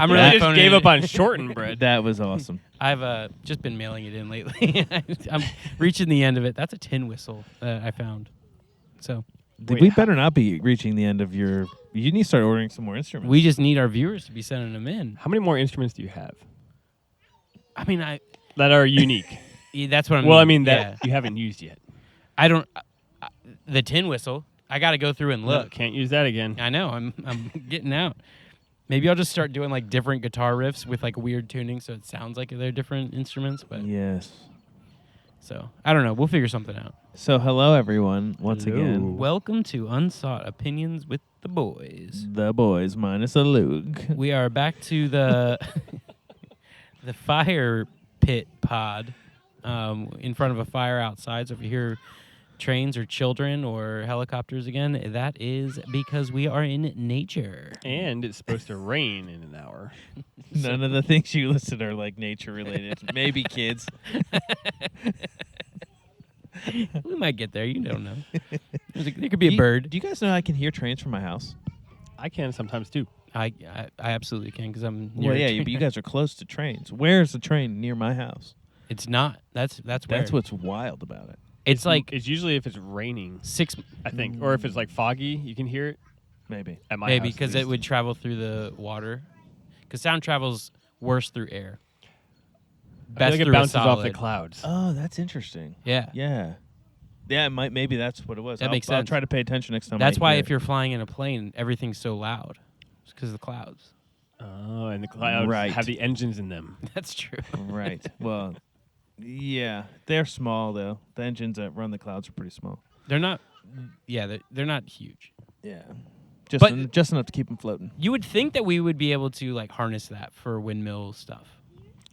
I really just gave up on shortenbread. That was awesome. I've just been mailing it in lately. I'm reaching the end of it. That's a tin whistle that I found. So We better not be reaching the end of your... You need to start ordering some more instruments. we just need our viewers to be sending them in. How many more instruments do you have I mean, that are unique? that's what I mean. Well, I mean that you haven't used yet. I don't. The tin whistle. I got to go through and look. No, can't use that again. I know. I'm getting out. Maybe I'll just start doing like different guitar riffs with like weird tuning, so it sounds like they're different instruments. But Yes. so I don't know. We'll figure something out. So hello, everyone, once Hello. again. Welcome to Unsought Opinions with the Boys. The boys minus a Luke. We are back to the the fire pit pod in front of a fire outside. So if you hear trains or children or helicopters again, that is because we are in nature. And it's supposed to rain in an hour. None of the things you listed are like nature related. Maybe kids. We might get there. You don't know. There could be a bird. Do you guys know I can hear trains from my house? I can sometimes too. I absolutely can because I'm near Well, a yeah, train. but you guys are close to trains. Where's the train near my house? It's not. That's where. That's what's wild about it. It's like It's usually if it's raining, 6 I think, or if it's like foggy, you can hear it. Maybe. At my maybe house, at because it least. would travel through the water. Because sound travels worse through air. I feel Best like it through a bounces off the solid. clouds. Oh, that's interesting. Yeah. Yeah. Yeah, it might. Maybe that's what it was. That makes I'll sense. try to pay attention next time. That's I why hear if you're flying in a plane, everything's so loud. It's because of the clouds. Oh, and the clouds Right. have the engins in them. That's true. it. Right. Well, yeah, they're small though. The engines that run the clouds are pretty small. They're not. Yeah, they're not huge. Yeah. Just But- just enough to keep them floating. You would think that we would be able to like harness that for windmill stuff.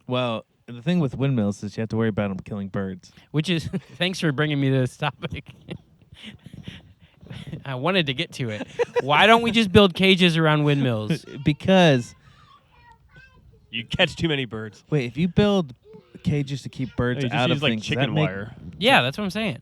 Well, the thing with windmills is you have to worry about them killing birds. Which is thanks for bringing me to this topic. I wanted to get to it. Why don't we just build cages around windmills? Because You catch too many birds. wait, if you build cages to keep birds You just out use of like things, does that chicken make- wire. Yeah, that's what I'm saying.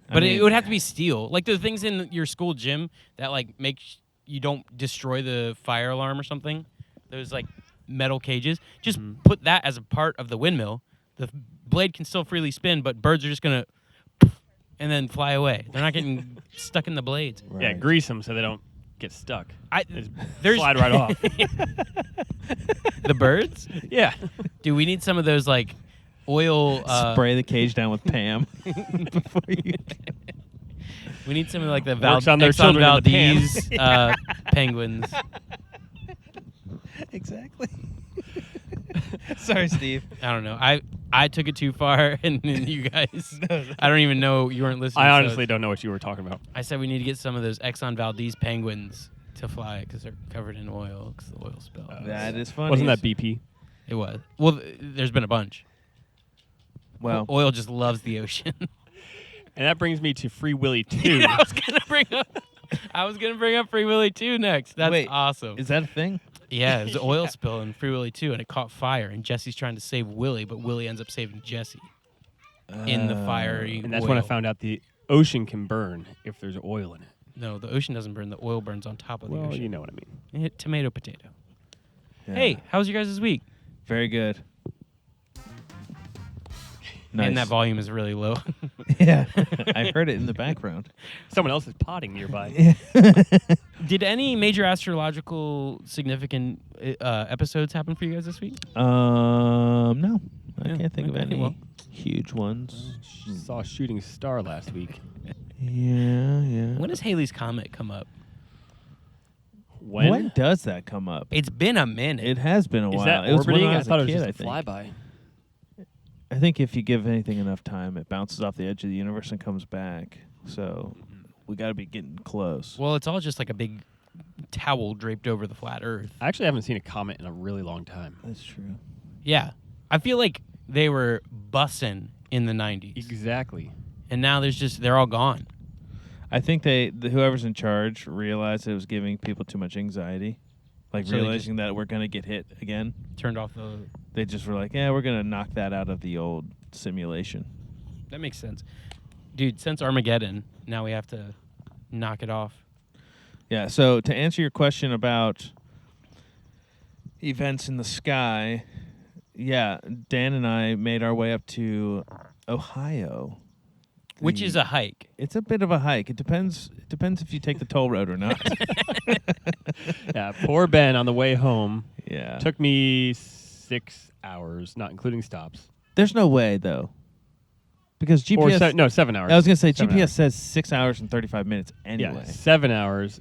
I But mean- it would have to be steel, like the things in your school gym that like make you don't destroy the fire alarm or something. Those like metal cages. Just put that as a part of the windmill. The blade can still freely spin, but birds are just gonna and then fly away. They're not getting stuck in the blades. Right. Yeah, grease them so they don't get stuck. Just There's slide right off. the birds. Yeah. Do we need some of those like oil? Spray the cage down with Pam before you. We need some of like the Works on their Exxon children in the pan. Valdez penguins. Exactly. Sorry, Steve. I don't know. I took it too far, and then you guys. I don't even know you weren't listening. I so honestly don't know what you were talking about. I said we need to get some of those Exxon Valdez penguins to fly because they're covered in oil because the oil spill. That is funny. Wasn't that BP? It was. Well, there's been a bunch. Well, Oil just loves the ocean. And that brings me to Free Willy 2. I was gonna bring up Free Willy 2 next. That's Wait, awesome. is that a thing? Yeah, there's an oil spill in Free Willy 2, and it caught fire, and Jesse's trying to save Willie, but Willie ends up saving Jesse in the fiery And that's oil. when I found out the ocean can burn if there's oil in it. No, the ocean doesn't burn. The oil burns on top of the Well, ocean. you know what I mean. Tomato, potato. Yeah. Hey, how's your guys' week? Very good. Nice. And that volume is really low. Yeah, I heard it in the background. Someone else is potting nearby. Did any major astrological significant episodes happen for you guys this week? No, I Yeah, can't think of okay, any well. huge ones. Saw a shooting star last week. Yeah. When does Haley's Comet come up? When does that come up? It's been a minute. It has been a Is while. that It was when orbiting? I I was thought a it was kid, just a I think. flyby. I think if you give anything enough time, it bounces off the edge of the universe and comes back. So we got to be getting close. Well, it's all just like a big towel draped over the flat Earth. I actually haven't seen a comet in a really long time. That's true. Yeah. I feel like they were bussin' in the 90s. Exactly. And now they're all gone. I think whoever's in charge realized it was giving people too much anxiety. Like So they realizing that we're going to get hit again. Turned off the... They just were like, yeah, we're going to knock that out of the old simulation. That makes sense. Dude, since Armageddon, now we have to knock it off. Yeah, so to answer your question about events in the sky, yeah, Dan and I made our way up to Ohio. Which is a hike. It's a bit of a hike. It depends if you take the toll road or not. Yeah, poor Ben on the way home. Yeah. Took me 6 hours, not including stops. There's no way though. Because Or GPS 7 hours. I was going to say 7 GPS hours. says 6 hours and 35 minutes anyway. Yeah, 7 hours,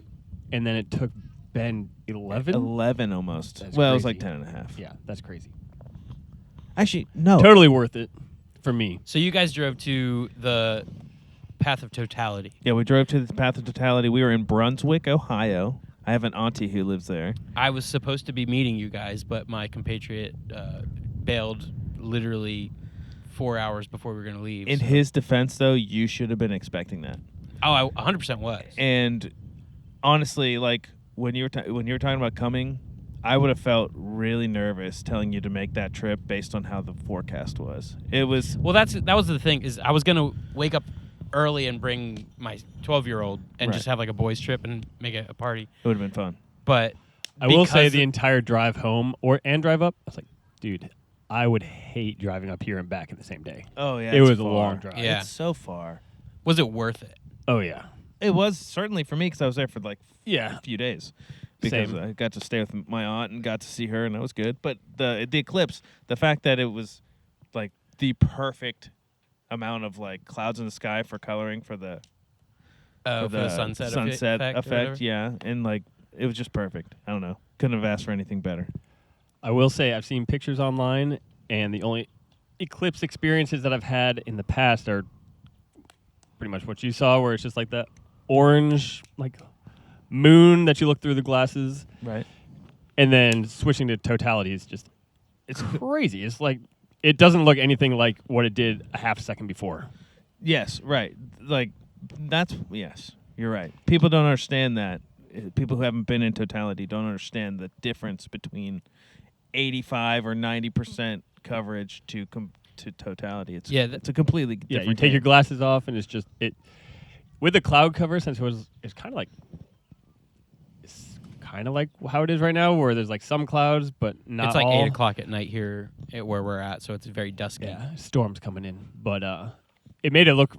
and then it took Ben 11? 11 almost. That's well, it was like crazy. 10 and a half. Yeah, that's crazy. Actually, no. Totally worth it for me. So you guys drove to the Path of Totality. Yeah, we drove to the Path of Totality. We were in Brunswick, Ohio. I have an auntie who lives there. I was supposed to be meeting you guys, but my compatriot bailed literally 4 hours before we were going to leave. In so- his defense, though, you should have been expecting that. Oh, I 100% was. And honestly, like when you were talking about coming, I would have felt really nervous telling you to make that trip based on how the forecast was. It was Well, that was the thing, is I was going to wake up early and bring my 12-year-old and Right. just have like a boys trip and make it a party. it would have been fun. But I will say because the entire drive home and drive up, I was like, dude, I would hate driving up here and back in the same day. Oh yeah, It it's was a far. long drive. Yeah. It's so far. was it worth it? Oh, yeah. It was certainly for me because I was there for like Yeah. a few days. Because Same. I got to stay with my aunt and got to see her, and that was good. But the Eclipse, the fact that it was like the perfect amount of like clouds in the sky for coloring for the For the sunset effect. or effect, whatever? yeah, and like it was just perfect. I don't know, couldn't have asked for anything better. I will say I've seen pictures online, and the only eclipse experiences that I've had in the past are pretty much what you saw, where it's just like that orange, like moon that you look through the glasses, Right. and then switching to totality is just it's crazy. It's like it doesn't look anything like what it did a half second before. Yes, right. Like yes, you're right. People don't understand that. People who haven't been in totality don't understand the difference between 85 or 90% coverage to totality. It's it's a completely different. Yeah, you take your game. glasses off, and it's just it with the cloud cover. Since it's kind of like how it is right now, where there's like some clouds, but not It's like all. 8 o'clock at night here where we're at, so it's very dusky. Yeah, storms coming in, but it made it look.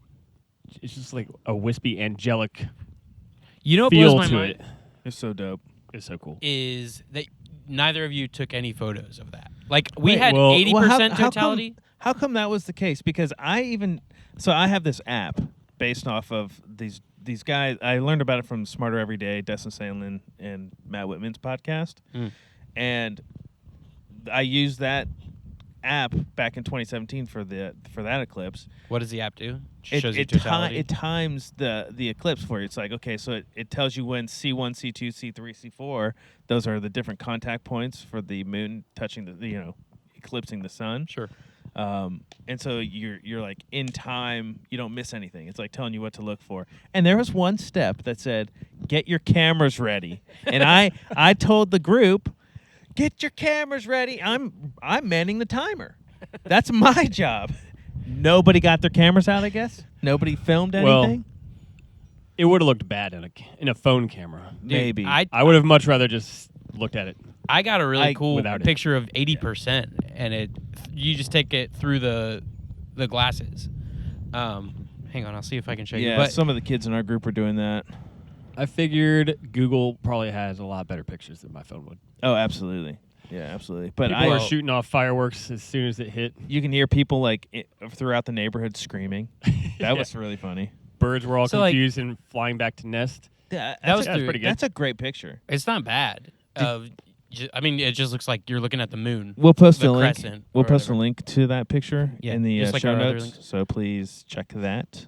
It's just like a wispy, angelic You know what feel blows my to mind it. It's so dope. It's so cool. is that neither of you took any photos of that. Like we Wait, had well- 80% totality. How come that was the case? Because I have this app based off of these guys. I learned about it from Smarter Every Day, Destin Sandlin and Matt Whitman's podcast, and I used that app back in 2017 for that eclipse. What does the app do? It Shows you totality. it times the eclipse for you. It's like, okay, so it tells you when C1, C2, C3, C4. Those are the different contact points for the moon touching eclipsing the sun. Sure. And so you're like in time, you don't miss anything. It's like telling you what to look for. And there was one step that said, get your cameras ready. And I told the group, get your cameras ready. I'm manning the timer. That's my job. Nobody got their cameras out, I guess. Nobody filmed Well, anything. It would have looked bad in a phone camera. Dude, Maybe. I would have much rather just looked at it. I got a really cool without it. picture of 80%, and you just take it through the glasses. Hang on, I'll see if I can show you. Yeah, But some of the kids in our group were doing that. I figured Google probably has a lot better pictures than my phone would. Oh, absolutely. Yeah, absolutely. But People are shooting off fireworks as soon as it hit. you can hear people like throughout the neighborhood screaming. That was really funny. Birds were all So, like- confused and flying back to nest. That was pretty good. That's a great picture. it's not bad. I mean, it just looks like you're looking at the moon. We'll post The a link. crescent We'll or post a whatever. link to that picture Yeah, in the just like show our other notes. links. So please check that.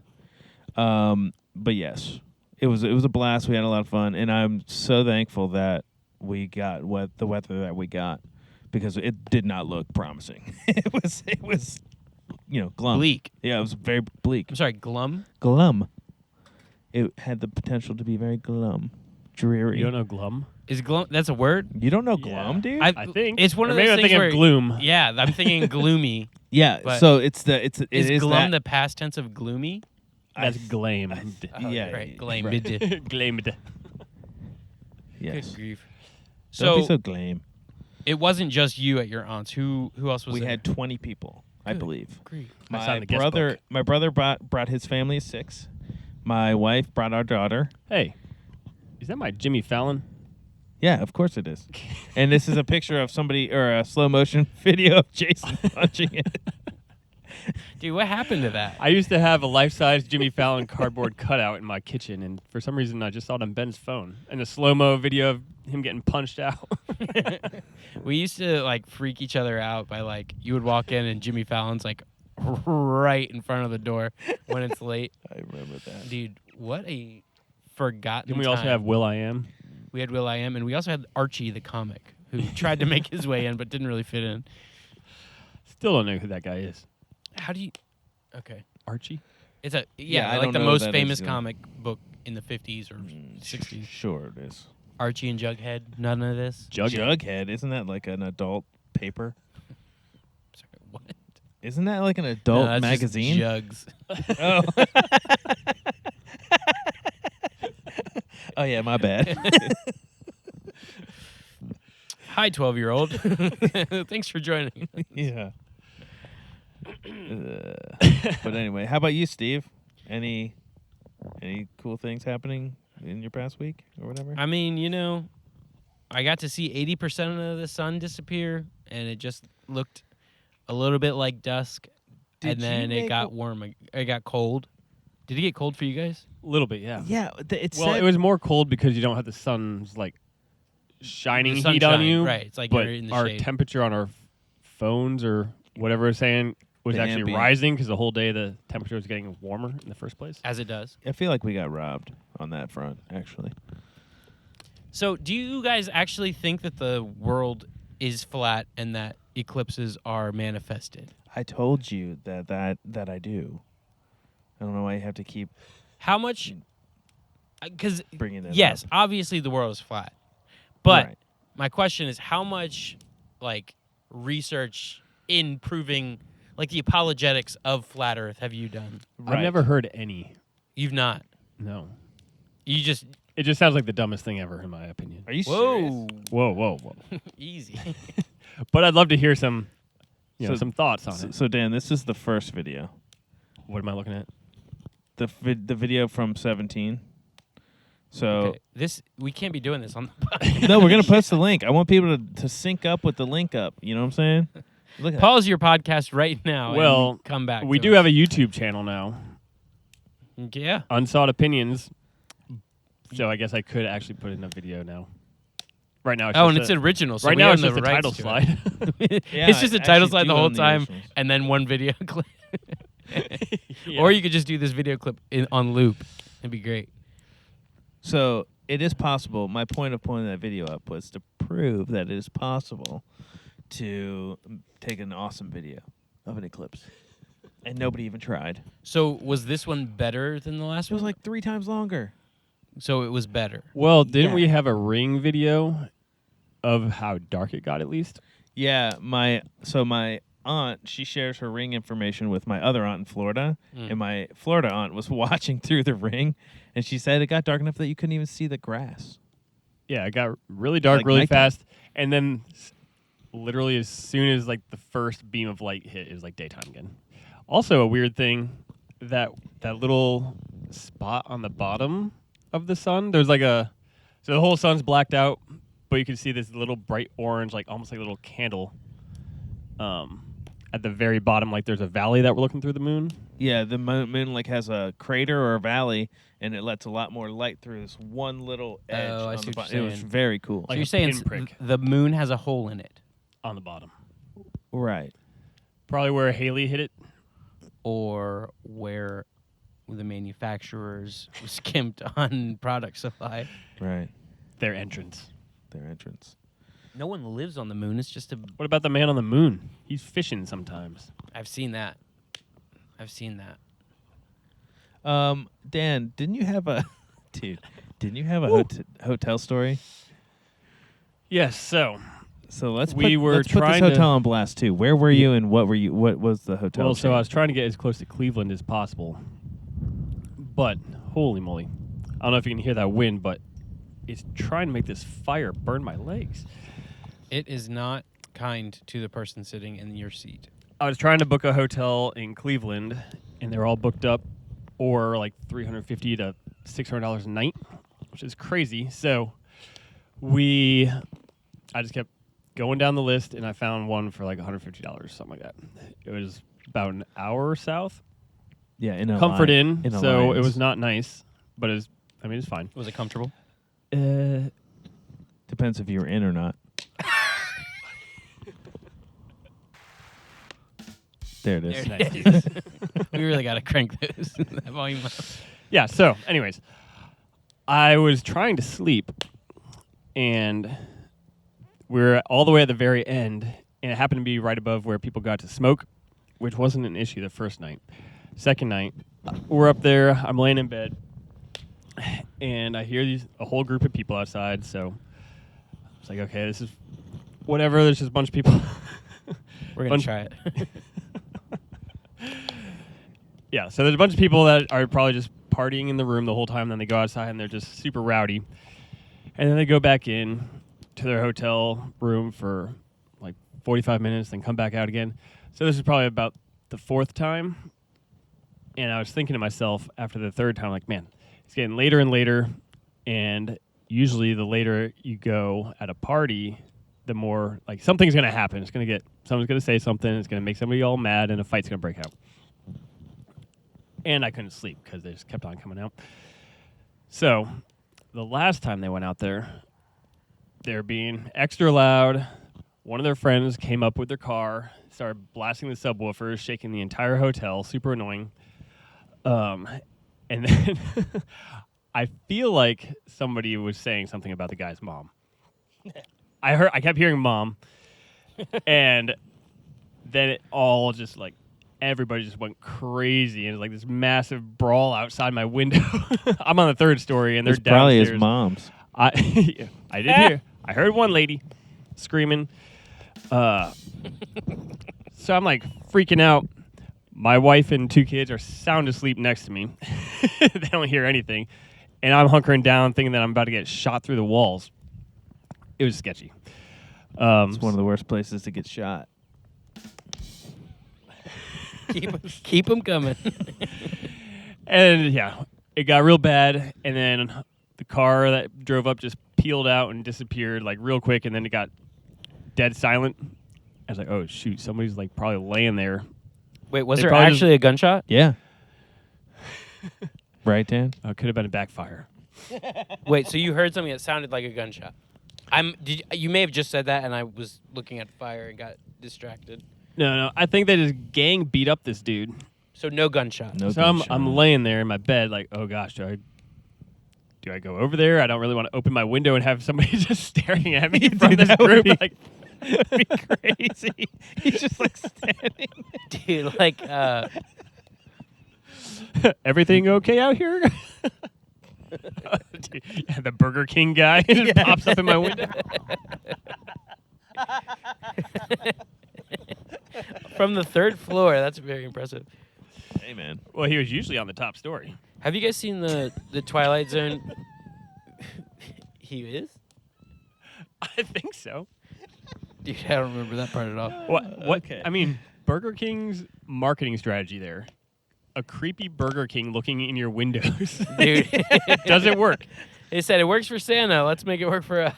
But yes, it was a blast. We had a lot of fun, and I'm so thankful that we got the weather that we got because it did not look promising. it was glum. Bleak. Yeah, it was very bleak. I'm sorry, glum. Glum. It had the potential to be very glum, dreary. You don't know glum? Is glum? That's a word. You don't know Yeah. glum, dude? I think it's one or of maybe those I'm things thinking where of gloom. Yeah, I'm thinking gloomy. Yeah, But so it Is is glum that, the past tense of gloomy? That's glamed. Oh, Yeah, right. yeah, Glamed. Glamed. yes. Good grief. Don't be So so glame. It wasn't just you at your aunt's. Who else was We there? had 20 people, I Good believe. Great. I My signed the guest brother, book. my brother brought his family of 6. My wife brought our daughter. Hey, is that my Jimmy Fallon? Yeah, of course it is. And this is a picture of somebody or a slow motion video of Jason punching it. Dude, what happened to that? I used to have a life-size Jimmy Fallon cardboard cutout in my kitchen, and for some reason I just saw it on Ben's phone. And a slow-mo video of him getting punched out. We used to like freak each other out by like you would walk in and Jimmy Fallon's like right in front of the door when it's late. I remember that. Dude, what a forgotten Then we time. also have Will I Am. We had Will I Am, and we also had Archie the comic, who tried to make his way in but didn't really fit in. Still don't know who that guy is. How do you? Okay, Archie? it's a Yeah, I like don't the know most that famous is, comic book in the 50s or 60s. Sure it is. Archie and Jughead. None of this. Jughead, isn't that like an adult paper? Sorry, what? Isn't that like an No, adult that's just magazine? Jugs. Oh. Oh yeah, my bad. Hi, 12-year-old. Thanks for joining. Yeah. But anyway, how about you, Steve? Any cool things happening in your past week or whatever? I mean, you know, I got to see 80% of the sun disappear, and it just looked a little bit like dusk. Did And then you it make got warm. It got cold. Did it get cold for you guys? A little bit, yeah. Yeah, it Well, said it was more cold because you don't have the sun's like shining The heat on sunshine, you. right, it's like but you're in the our shade. temperature on our phones or whatever it's saying was The actually ambient. rising because the whole day the temperature was getting warmer in the first place. As it does. I feel like we got robbed on that front, actually. So, do you guys actually think that the world is flat and that eclipses are manifested? I told you that I do. I don't know why you have to keep How much? Because bringing that yes, up. obviously the world is flat, but Right. my question is, how much like research in proving like the apologetics of flat Earth have you done? I've never heard any. You've not. No. You just It just sounds like the dumbest thing ever, in my opinion. Are you serious? whoa, Whoa. easy. But I'd love to hear some, So- some thoughts on it. So Dan, this is the first video. What am I looking at? The video from 17. So Okay, this we can't be doing this on the podcast. no, we're gonna post the link. I want people to sync up with the link up. You know what I'm saying? Look at Pause your podcast right now. Well, and come back. We to do us. have a YouTube channel now, Yeah. Unsought Opinions. So I guess I could actually put in a video now. Right now, it's Oh, just and it's original. So right we now own it's the just a rights title to slide. it. Yeah, It's just I a title actually slide do the whole own the time, originals. and then one video clip. Yeah. Or you could just do this video clip on loop. It'd be great. So it is possible. My point of pulling that video up was to prove that it is possible to take an awesome video of an eclipse, and nobody even tried. So was this one better than the last It was one? like 3 times longer. So it was better. Well, didn't Yeah. we have a ring video of how dark it got at least? Yeah, my aunt, she shares her ring information with my other aunt in Florida, and my Florida aunt was watching through the ring, and she said it got dark enough that you couldn't even see the grass. Yeah, it got really dark Like really nighttime. fast, and then literally as soon as like the first beam of light hit, it was like daytime again. Also, a weird thing that little spot on the bottom of the sun, there's like so the whole sun's blacked out, but you can see this little bright orange, like almost like a little candle. At the very bottom, like there's a valley that we're looking through the moon. Yeah, the moon like has a crater or a valley, and it lets a lot more light through this one little edge. Oh, I on see the what bottom. you're It was saying. very cool. So Like you're a saying pinprick. the moon has a hole in it, On the bottom, Right. probably where Haley hit it. or where the manufacturers skimped on product supply. Right. Their entrance. Their entrance. No one lives on the moon. It's just a. What about the man on the moon? He's fishing sometimes. I've seen that. Dan, didn't you have a dude? Didn't you have a hotel story? Yes. So So let's We were let's put trying this to- hotel on blast too. Where were you and what were you? What was the hotel? Well, so I chain? was trying to get as close to Cleveland as possible. But, holy moly. I don't know if you can hear that wind, but it's trying to make this fire burn my legs. It is not kind to the person sitting in your seat. I was trying to book a hotel in Cleveland, and they're all booked up, or like $350 to $600 a night, which is crazy. So I just kept going down the list, and I found one for like $150, something like that. It was about an hour south. Yeah, in a Comfort line, Inn, a so Lions. it was not nice, but it was. I mean, it's fine. Was it comfortable? Depends if you were in or not. There it is. There it is. We really got to crank that volume up. Yeah. So, anyways, I was trying to sleep, and we're all the way at the very end, and it happened to be right above where people got to smoke, which wasn't an issue the first night. Second night, we're up there. I'm laying in bed, and I hear a whole group of people outside. So it's like, okay, this is whatever. There's just a bunch of people. We're going to try it. Yeah, so there's a bunch of people that are probably just partying in the room the whole time. Then they go outside and they're just super rowdy. And then they go back in to their hotel room for like 45 minutes, then come back out again. So this is probably about the fourth time. And I was thinking to myself after the third time, like, man, it's getting later and later. And usually the later you go at a party, the more, like, something's going to happen. Someone's going to say something. It's going to make somebody all mad, and a fight's going to break out. And I couldn't sleep because they just kept on coming out. So the last time they went out there, they were being extra loud. One of their friends came up with their car, started blasting the subwoofers, shaking the entire hotel, super annoying. And then I feel like somebody was saying something about the guy's mom. I kept hearing mom, and then it all just like, everybody just went crazy, and it was like this massive brawl outside my window. I'm on the third story, and they're It's probably downstairs. his mom's. I did hear. I heard one lady screaming. So I'm like freaking out. My wife and two kids are sound asleep next to me. They don't hear anything, and I'm hunkering down, thinking that I'm about to get shot through the walls. It was sketchy. It's one of the worst places to get shot. Keep them coming. And yeah, it got real bad, and then the car that drove up just peeled out and disappeared like real quick, and then it got dead silent. I was like, oh shoot, somebody's like probably laying there. Wait, was They there probably actually a gunshot? Yeah. Right, Dan? It could have been a backfire. Wait, so you heard something that sounded like a gunshot? You may have just said that, and I was looking at fire and got distracted. No, I think they just gang beat up this dude. So no gunshot. No So gunshot. I'm laying there in my bed like, oh gosh, do I go over there? I don't really want to open my window and have somebody just staring at me from this that would group. be- Like, That'd be crazy. He's just like standing. Dude, like, everything okay out here? Dude, yeah, the Burger King guy just pops up in my window. from the third floor. That's very impressive. Hey, man. Well, he was usually on the top story. Have you guys seen the Twilight Zone? He is? I think so. Dude, I don't remember that part at all. What? Okay. I mean, Burger King's marketing strategy there. A creepy Burger King looking in your windows. Dude. Does it work? They said it works for Santa. Let's make it work for us.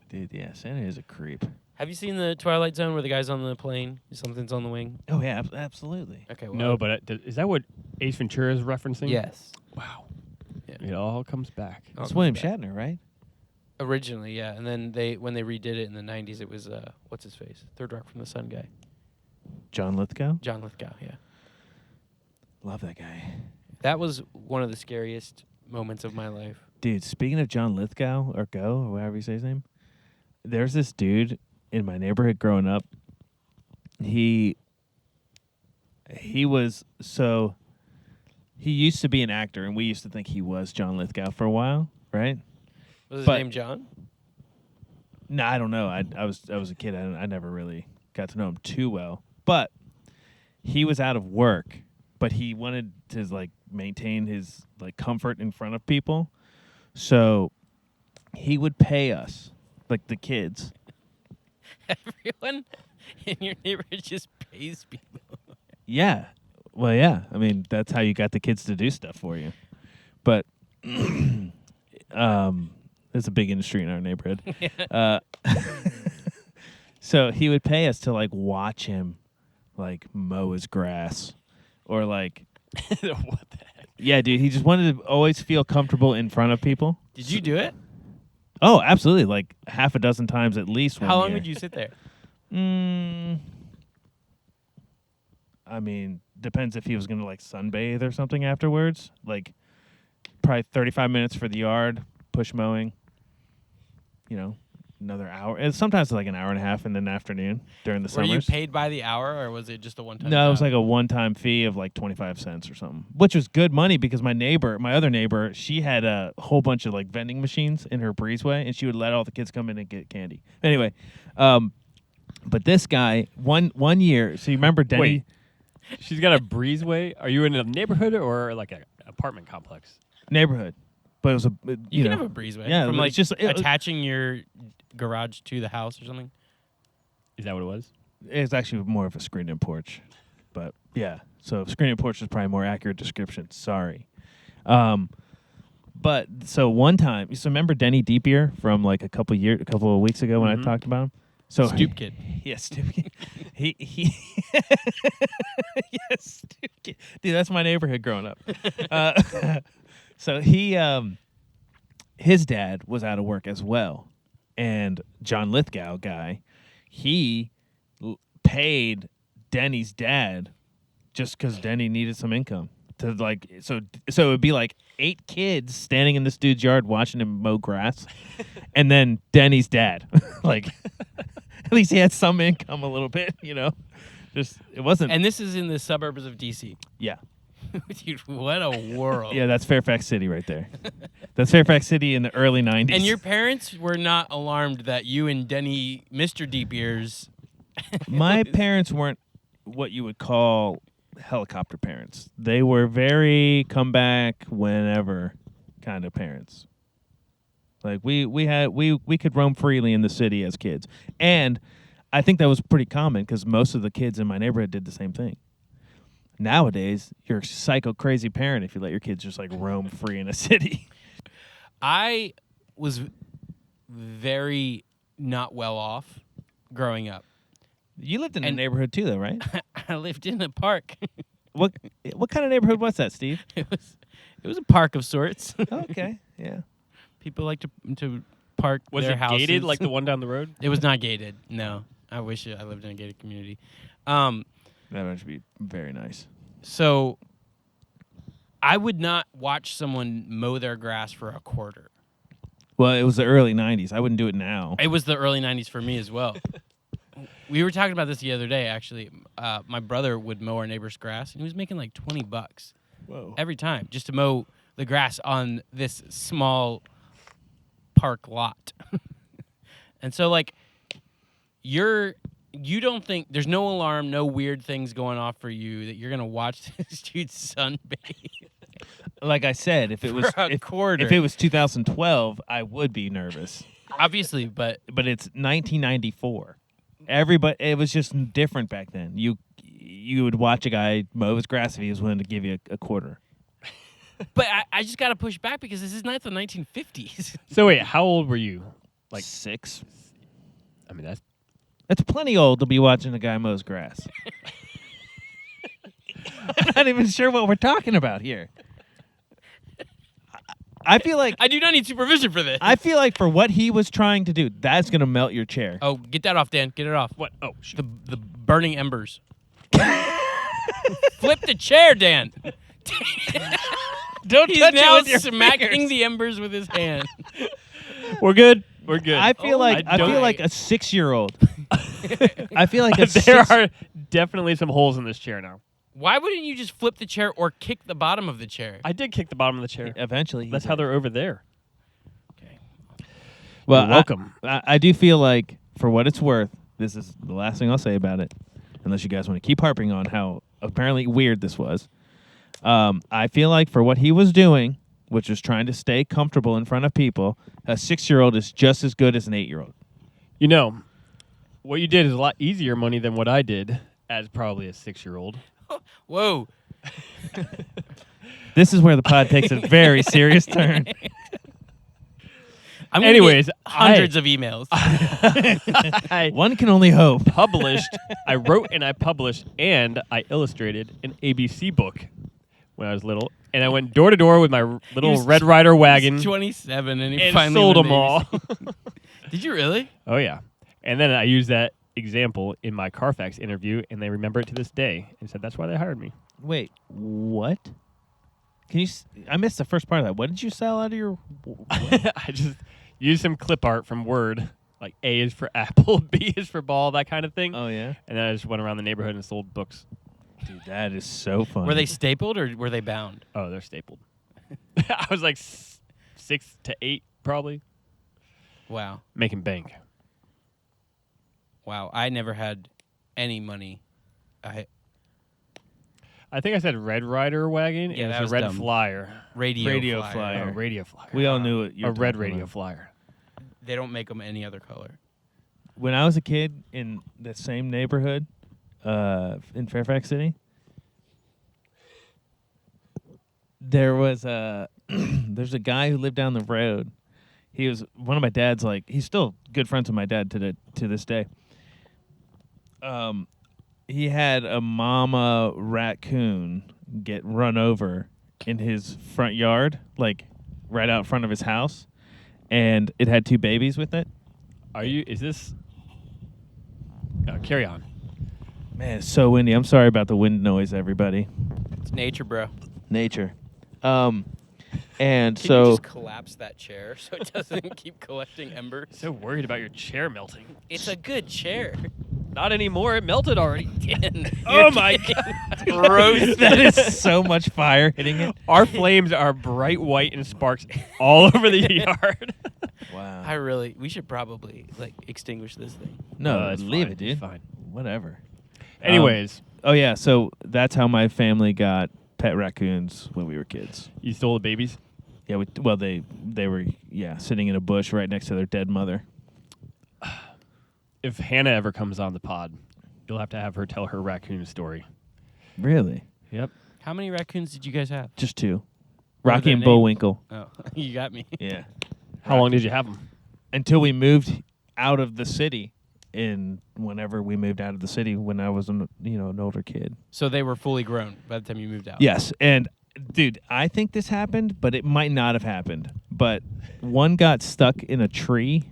Dude, yeah, Santa is a creep. Have you seen the Twilight Zone where the guy's on the plane, something's on the wing? Oh, yeah, absolutely. Okay, well. No, but is that what Ace Ventura is referencing? Yes. Wow. Yeah. It all comes back. It's William Shatner, right? Originally, yeah, and then when they redid it in the '90s, it was what's his face, Third Rock from the Sun guy, John Lithgow? John Lithgow. Yeah, Love that guy. that was one of the scariest moments of my life. Dude, speaking of John Lithgow, or however you say his name, there's this dude in my neighborhood growing up. He used to be an actor, and we used to think he was John Lithgow for a while, right? Was his But- name John? No, I don't know. I was a kid. I never really got to know him too well. But he was out of work, but he wanted to like maintain his like comfort in front of people. So he would pay us, like the kids, Everyone in your neighborhood just pays people. Yeah. Well, yeah. I mean, that's how you got the kids to do stuff for you. But there's a big industry in our neighborhood. So he would pay us to like watch him like mow his grass or like What the heck? yeah, dude, he just wanted to always feel comfortable in front of people. Did you do it? Oh, absolutely. Like half a dozen times at least. How long would you sit there? I mean, depends if he was going to like sunbathe or something afterwards. Like probably 35 minutes for the yard, push mowing, another hour. And sometimes like an hour and a half in the afternoon during the Were summers. you paid by the hour, or was it just a one-time? No, it was job? like a one-time fee of like 25 cents or something, which was good money because my other neighbor, she had a whole bunch of like vending machines in her breezeway, and she would let all the kids come in and get candy. Anyway, but this guy, one year, so you remember Denny? Wait. She's got a breezeway. Are you in a neighborhood or like an apartment complex? Neighborhood, but it was You can have a breezeway. Yeah, from it's like just- attaching your garage to the house or something. Is that what it was? It's actually more of a screened-in porch, but yeah. So screened-in porch is probably a more accurate description. Sorry. But so one time, you remember Denny Deepier from like a couple of weeks ago when I talked about him? So Stoop kid. Yeah, Stoop kid. he yes, Stoop kid. Dude, that's my neighborhood growing up. So his dad was out of work as well, and John Lithgow guy, he paid Denny's dad just because Denny needed some income to like so it would be like 8 kids standing in this dude's yard watching him mow grass, and then Denny's dad like at least he had some income a little bit, Just it wasn't. And this is in the suburbs of DC. Yeah. Dude, what a world. Yeah, that's Fairfax City right there. That's Fairfax City in the early 90s. And your parents were not alarmed that you and Denny, Mr. Deep Ears. My parents weren't what you would call helicopter parents. They were very come back whenever kind of parents. Like we could roam freely in the city as kids. And I think that was pretty common because most of the kids in my neighborhood did the same thing. Nowadays, you're a psycho crazy parent if you let your kids just like roam free in a city. I was very not well off growing up. You lived in a And- neighborhood too, though, right? I lived in a park. What kind of neighborhood was that, Steve? It was a park of sorts. Okay, yeah. People like to park Was their it houses. gated like the one down the road? It was not gated. No, I wish I lived in a gated community. That would be very nice. So I would not watch someone mow their grass for a quarter. Well, it was the early 90s. I wouldn't do it now. It was the early 90s for me as well. We were talking about this the other day, actually. My brother would mow our neighbor's grass, and he was making like $20 Whoa. every time just to mow the grass on this small park lot. And so, like, you don't think there's no alarm, no weird things going off for you that you're gonna watch this dude sunbathe Like I said, if it was for a quarter. if it was 2012, I would be nervous. Obviously, but But it's 1994. Everybody, it was just different back then. You would watch a guy mow his grass if he was willing to give you a quarter. I just gotta push back because this is not the 1950s. So wait, how old were you? Like 6. I mean, that's That's plenty old to be watching a guy mows grass. I'm not even sure what we're talking about here. I feel like I do not need supervision for this. for what he was trying to do, that's gonna melt your chair. Oh, get that off, Dan. Get it off. what? Oh, shoot. The burning embers. Flip the chair, Dan. Don't He's touch now it with your smacking fingers. the embers with his hand. We're good. We're good. I feel like I I feel don't- like a 6-year-old. I feel like a there 6 are definitely some holes in this chair now. Why wouldn't you just flip the chair or kick the bottom of the chair? I did kick the bottom of the chair. Eventually, That's how they're over there. Okay. well. You're welcome. I do feel like, for what it's worth, this is the last thing I'll say about it, unless you guys want to keep harping on how apparently weird this was. I feel like for what he was doing, which was trying to stay comfortable in front of people, a 6-year-old is just as good as an 8-year-old. You know, what you did is a lot easier money than what I did as probably a 6-year-old. Whoa. This is where the pod takes a very serious turn. I'm gonna Anyways, get hundreds of emails. I One can only hope. I wrote and I published and I illustrated an ABC book when I was little. And I went door to door with my little was Red Ryder wagon He's 27 and he and finally sold went them all. to Did you really? Oh, yeah. And then I used that example in my Carfax interview, and they remember it to this day and said that's why they hired me. Wait, what? Can you? I missed the first part of that. What did you sell out of your? I just used some clip art from Word, like A is for apple, B is for ball, that kind of thing. Oh yeah, And then I just went around the neighborhood and sold books. dude, that is so fun. Were they stapled or were they bound? Oh, they're stapled. I was like 6 to 8, probably, Wow. making bank. Wow. I never had any money. I think I said Red Ryder wagon. Yeah, and that it's was a red dumb. flyer. Radio Flyer. flyer. Oh, radio flyer. We all knew it. A red radio flyer. They don't make them any other color. When I was a kid in the same neighborhood, in Fairfax City, there was there's a guy who lived down the road. He was one of my dad's, like, he's still good friends with my dad to this day. He had a mama raccoon get run over in his front yard, like right out front of his house, and it had 2 babies with it. Is this? Carry on. Man, it's so windy. I'm sorry about the wind noise, everybody. It's nature, bro. Nature. Can And you so just collapse that chair so it doesn't keep collecting embers? So worried about your chair melting. It's a good chair. Not anymore. It melted already. Oh my God. Gross. that is so much fire hitting it. Our flames are bright white and sparks all over the yard. Wow. We should probably extinguish this thing. No, it's leave fine. it, dude. It's fine. Whatever. Anyways, Oh yeah, so that's how my family got pet raccoons when we were kids. you stole the babies? Yeah, they were sitting in a bush right next to their dead mother. If Hannah ever comes on the pod, you'll have to have her tell her raccoon story. Really? Yep. How many raccoons did you guys have? Just 2. What were Rocky their and names? Bullwinkle. Oh, you got me. Yeah. How long did you have them? Until we moved out of the city. Whenever we moved out of the city, when I was an older kid. So they were fully grown by the time you moved out. Yes, and dude, I think this happened, but it might not have happened. But one got stuck in a tree.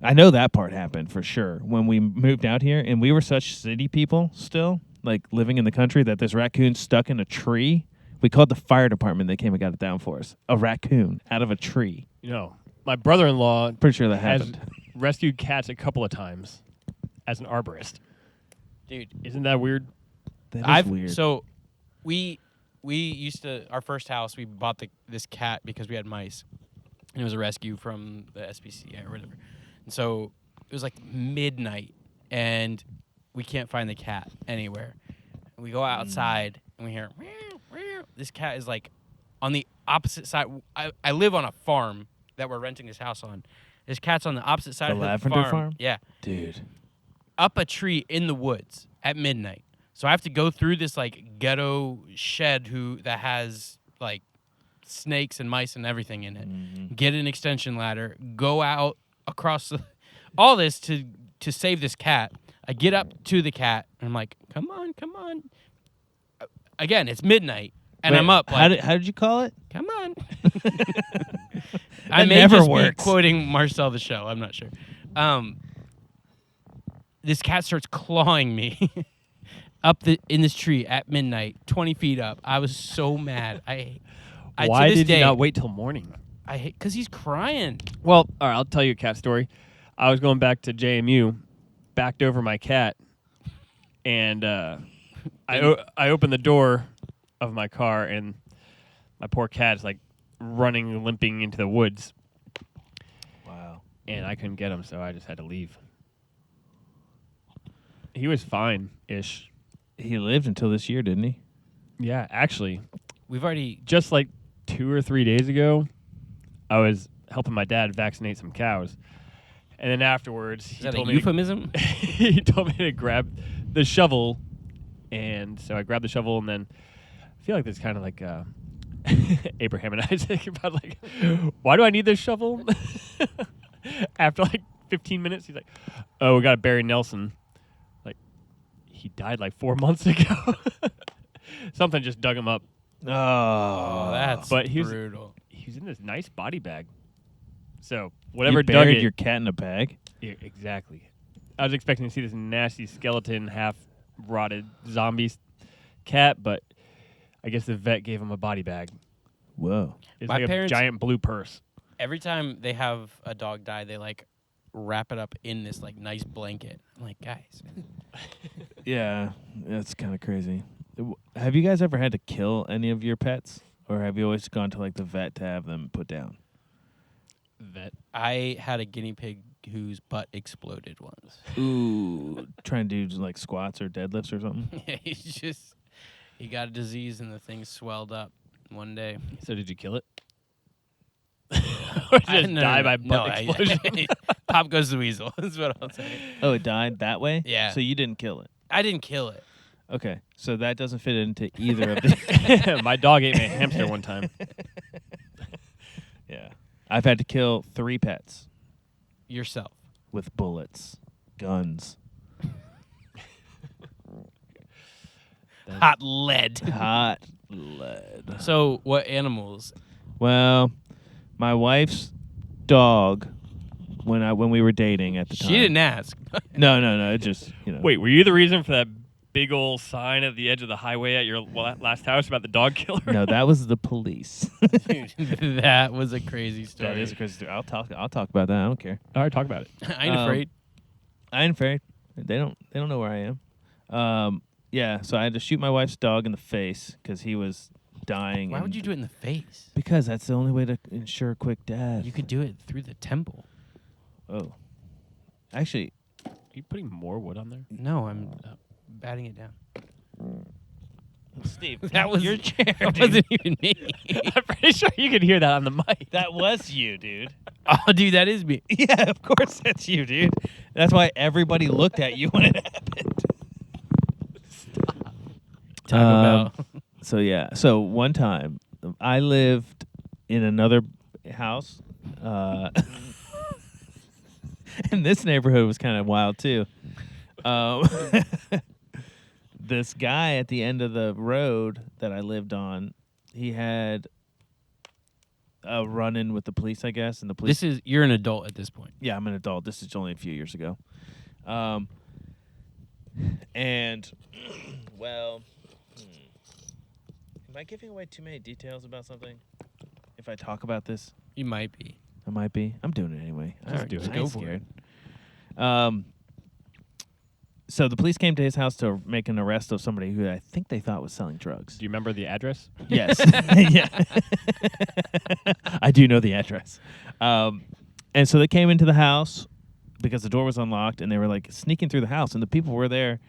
I know that part happened for sure when we moved out here, and we were such city people still, like living in the country, that this raccoon stuck in a tree. We called the fire department. They came and got it down for us. A raccoon out of a tree. My brother-in-law Pretty sure that has happened. rescued cats a couple of times as an arborist. Dude, Isn't that weird? That is weird. So we used to, our first house, we bought this cat because we had mice. And it was a rescue from the SPCA or whatever. And so it was like midnight and we can't find the cat anywhere. And we go outside and we hear, meow, meow. This cat is like on the opposite side. I live on a farm that we're renting this house on. This cat's on the opposite side The of the lavender farm? Yeah. Dude. Up a tree in the woods at midnight. So I have to go through this ghetto shed that has snakes and mice and everything in it. Mm-hmm. Get an extension ladder, go out across all this to save this cat. I get up to the cat and I'm like, "Come on, come on." Again, it's midnight and Wait, I'm up. How did you call it? Come on. I may never just works. be quoting Marcel the Show. I'm not sure. This cat starts clawing me in this tree at midnight, 20 feet up. I was so mad. Why to this did day, you not wait till morning? because he's crying. Well, all right, I'll tell you a cat story. I was going back to JMU, backed over my cat, and I opened the door of my car, and my poor cat's running, limping into the woods. Wow. And I couldn't get him, so I just had to leave. He was fine-ish. He lived until this year, didn't he? Yeah, actually, We've already. just 2 or 3 days ago, I was helping my dad vaccinate some cows. And then afterwards, Is that a euphemism? He told me to grab the shovel, and so I grabbed the shovel, and then I feel like this kind of like Abraham and Isaac about like, why do I need this shovel? After like 15 minutes, he's like, oh, we got to bury Nelson. Like, he died like 4 months ago. Something just dug him up. Oh, that's But brutal. He was in this nice body bag. So whatever You dug buried it, your cat in a bag? yeah, exactly. I was expecting to see this nasty skeleton, half rotted zombie cat, but I guess the vet gave him a body bag. Whoa. It's My like a parents- giant blue purse. Every time they have a dog die, they like wrap it up in this like nice blanket. I'm like, guys. Yeah, that's kind of crazy. Have you guys ever had to kill any of your pets? Or have you always gone to like the vet to have them put down? Vet. I had a guinea pig whose butt exploded once. Ooh. Trying to do like squats or deadlifts or something? He got a disease and the thing swelled up one day. So did you kill it? Or just No, die no, by no. butt explosion? Pop goes the weasel. That's what I'll say. Oh, it died that way? Yeah. So you didn't kill it? I didn't kill it. Okay. So that doesn't fit into either of the... My dog ate my hamster one time. Yeah. I've had to kill 3 pets Yourself. with bullets, guns, Hot lead. hot lead. So, what animals? Well, my wife's dog, when we were dating at the time. She didn't ask. No. It just, you know. Wait, were you the reason for that big old sign at the edge of the highway at your last house about the dog killer? No, that was the police. That was a crazy story. That is a crazy story. I'll talk about that. I don't care. All right, talk about it. I ain't afraid. I ain't afraid. They don't know where I am. Yeah, so I had to shoot my wife's dog in the face because he was dying. Why would you do it in the face? Because that's the only way to ensure quick death. You could do it through the temple. Oh. Actually, Are you putting more wood on there? No, I'm batting it down. Steve, That was your chair. That dude. wasn't even me. I'm pretty sure you could hear that on the mic. That was you, dude. Oh, dude, that is me. Yeah, of course that's you, dude. That's why everybody looked at you when it happened. Taco Bell. So yeah, so one time I lived in another house, and this neighborhood was kind of wild too. This guy at the end of the road that I lived on, he had a run-in with the police, I guess, and the police. You're an adult at this point. Yeah, I'm an adult. This is only a few years ago. And, well, am I giving away too many details about something? If I talk about this, You might be. I might be. I'm doing it anyway. Just do it. I Go ain't for scared. So the police came to his house to make an arrest of somebody who I think they thought was selling drugs. Do you remember the address? Yes. Yeah. I do know the address. And so they came into the house because the door was unlocked, and they were like sneaking through the house, and the people were there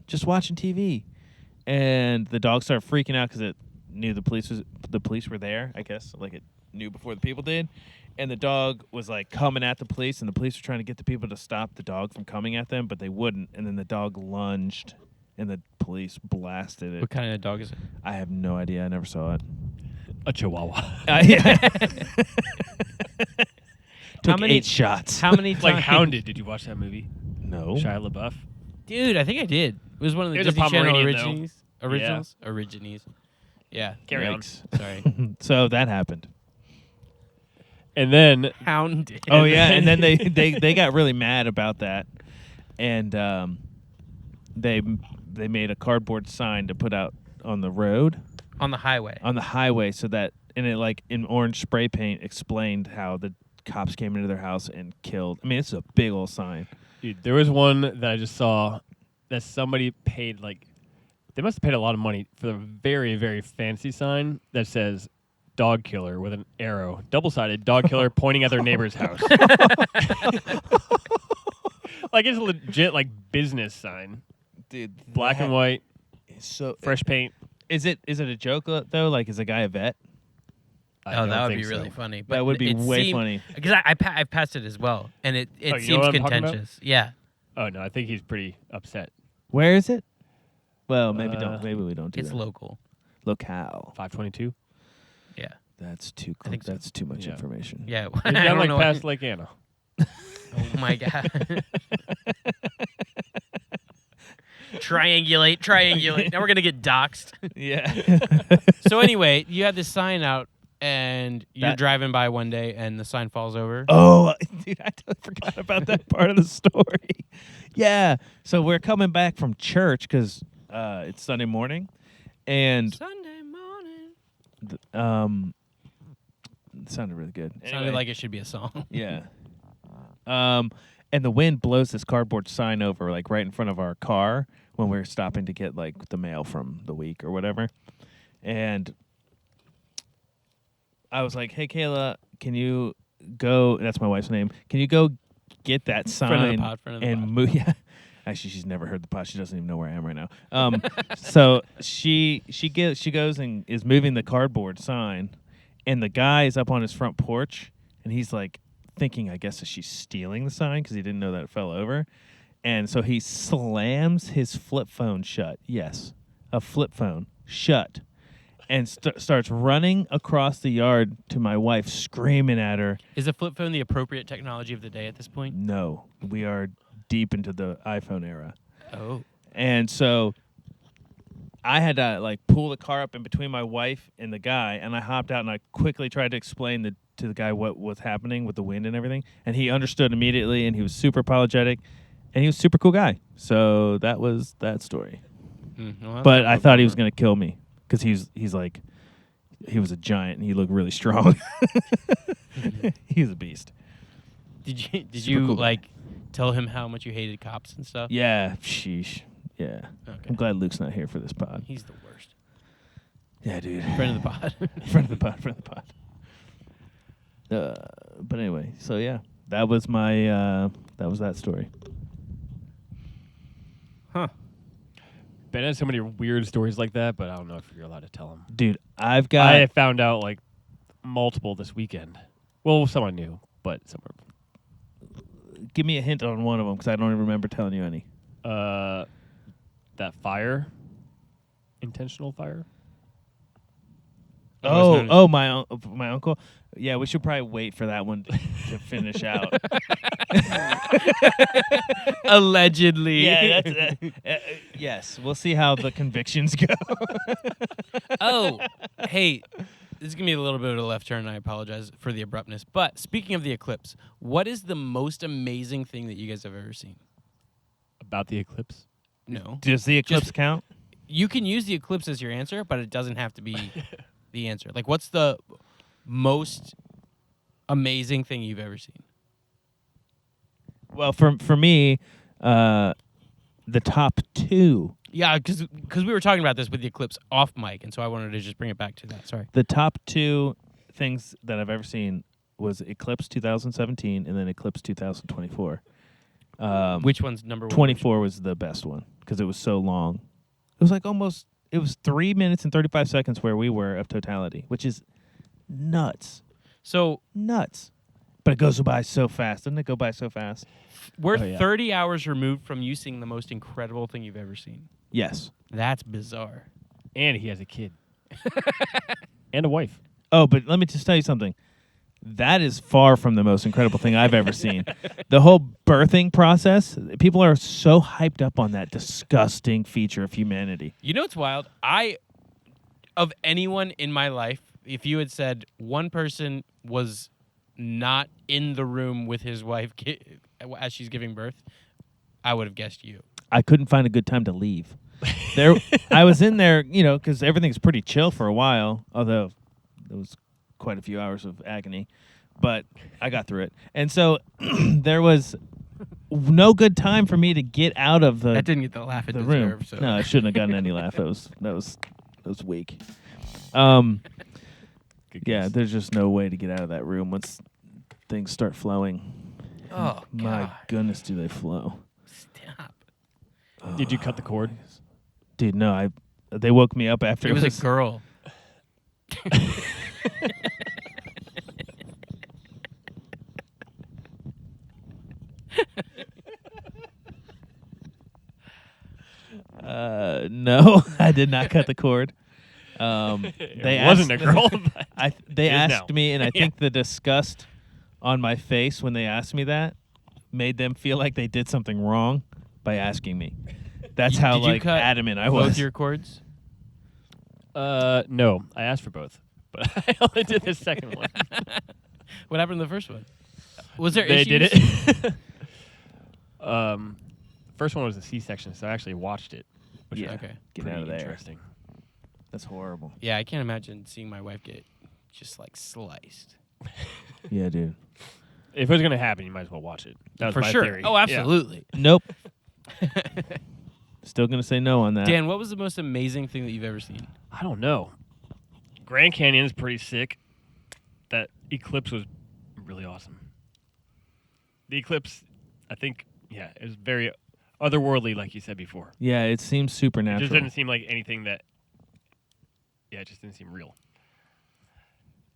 just watching TV. And the dog started freaking out because it knew the police were there, I guess, like it knew before the people did. And the dog was like coming at the police, and the police were trying to get the people to stop the dog from coming at them, but they wouldn't. And then the dog lunged, and the police blasted it. What kind of dog is it? I have no idea. I never saw it. A chihuahua. Yeah. How Took many- 8 shots. How many Like times? Hounded. Did you watch that movie? No. Shia LaBeouf. Dude, I think I did. It was one of the It was a Disney Channel Pomeranian, though. originals. Origines. Yeah. Carry on. Yikes. Sorry. So that happened. And then Hounded. Oh yeah, and then they got really mad about that, and they made a cardboard sign to put out on the road On the highway. on the highway, so that and it like in orange spray paint explained how the cops came into their house and killed. I mean, it's a big old sign. dude, there was one that I just saw that somebody paid like they must have paid a lot of money for the very, very fancy sign that says dog killer with an arrow, double-sided dog killer pointing at their neighbor's house. Like it's a legit like business sign. Dude, Black and white, So fresh paint. is it a joke though? Like, is the guy a vet? I Oh, don't that would think be really so. funny. But That would be it way seemed- funny. Because I've passed it as well, and it you know seems what I'm talking about? contentious. Yeah. Oh no, I think he's pretty upset. Where is it? Well, maybe don't. Maybe we don't do It's that. local. Locale. 522. Yeah. That's too. I think so. That's too much Yeah. information. Yeah. He's I down don't like know. past Lake Anna. Oh my god. Triangulate. Now we're gonna get doxxed. Yeah. So anyway, you had this sign out, and you're That- driving by one day, and the sign falls over. Oh, dude, I totally forgot about that part of the story. Yeah. So we're coming back from church because it's Sunday morning, and Sunday morning. it sounded really good. Sounded Anyway, like it should be a song. yeah. And the wind blows this cardboard sign over like right in front of our car when we're stopping to get like the mail from the week or whatever. And I was like, "Hey, Kayla, can you go?" That's my wife's name. Can you go get that sign Friend of the pod, friend of the and pod. move? Yeah. Actually, she's never heard the pod. She doesn't even know where I am right now. So she goes and is moving the cardboard sign, and the guy is up on his front porch, and he's like thinking, I guess, that she's stealing the sign because he didn't know that it fell over, and so he slams his flip phone shut. Yes, a flip phone shut, and starts running across the yard to my wife, screaming at her. Is a flip phone the appropriate technology of the day at this point? No, we are deep into the iPhone era. Oh. And so I had to like pull the car up in between my wife and the guy, and I hopped out and I quickly tried to explain to the guy what was happening with the wind and everything, and he understood immediately, and he was super apologetic, and he was a super cool guy. So that was that story. Well, But I thought he was gonna kill me because he's like he was a giant and he looked really strong. He's a beast. Did Super you cool guy. like tell him how much you hated cops and stuff? Yeah, sheesh. Yeah. Okay. I'm glad Luke's not here for this pod. He's the worst. Yeah, dude. Friend of the pod. Friend of the pod. Friend of the pod. But anyway, so yeah, that was my that was that story. Huh. Ben has so many weird stories like that, but I don't know if you're allowed to tell them. Dude, I've got I found out like multiple this weekend. Well, someone knew, but someone. give me a hint on one of them because I don't even remember telling you any. That fire, intentional fire. Otherwise known as- Oh, my uncle. Yeah, we should probably wait for that one to finish out. Allegedly. Yeah, that's yes. We'll see how the convictions go. Oh, hey, this is gonna be a little bit of a left turn, and I apologize for the abruptness. But speaking of the eclipse, what is the most amazing thing that you guys have ever seen? About the eclipse. No, Does the eclipse count? you can use the eclipse as your answer, but it doesn't have to be the answer. Like, what's the most amazing thing you've ever seen? Well, for me, the top two. Yeah, because we were talking about this with the eclipse off mic, and so I wanted to just bring it back to that. Sorry. The top two things that I've ever seen was Eclipse 2017 and then Eclipse 2024. Which one's number one? 24 was the best one because it was so long. It was like it was 3 minutes and 35 seconds where we were of totality, which is nuts. So Nuts. But it goes by so fast. Doesn't it go by so fast? we're Oh, yeah. 30 hours removed from you seeing the most incredible thing you've ever seen. Yes. That's bizarre. And he has a kid. And a wife. Oh, but let me just tell you something. That is far from the most incredible thing I've ever seen. The whole birthing process, people are so hyped up on that disgusting feature of humanity. You know what's wild? Of anyone in my life, if you had said one person was not in the room with his wife as she's giving birth, I would have guessed you. I couldn't find a good time to leave. I was in there, because everything's pretty chill for a while, although there was quite a few hours of agony, but I got through it. And so there was no good time for me to get out of That didn't get the laugh it the room. deserved. So. No, I shouldn't have gotten any laugh. That was weak. Yeah, guess. there's just no way to get out of that room once things start flowing. Oh, My God. goodness, do they flow? Stop. Did you cut the cord? Dude, no, they woke me up after It was a girl. No, I did not cut the cord. They It wasn't a girl. But They It is asked now. me, and I Yeah. think the disgust on my face when they asked me that made them feel like they did something wrong by asking me. That's how Did you like cut adamant I both was. your cords? no, I asked for both, but I only did the second one. What happened to the first one? Was there They issues? did it. First one was a C-section, so I actually watched it. Which Yeah. was Okay. Get pretty out of there. interesting. That's horrible. Yeah, I can't imagine seeing my wife get just like sliced. Yeah, dude. If it was gonna happen, you might as well watch it. That was For my sure. theory. Oh, Yeah. absolutely. Nope. Still gonna say no on that. Dan, what was the most amazing thing that you've ever seen? I don't know. Grand Canyon is pretty sick. That Eclipse was really awesome. The Eclipse, I think, it was very otherworldly, like you said before. Yeah, it seems It supernatural. just didn't seem like anything that. Yeah, it just didn't seem real.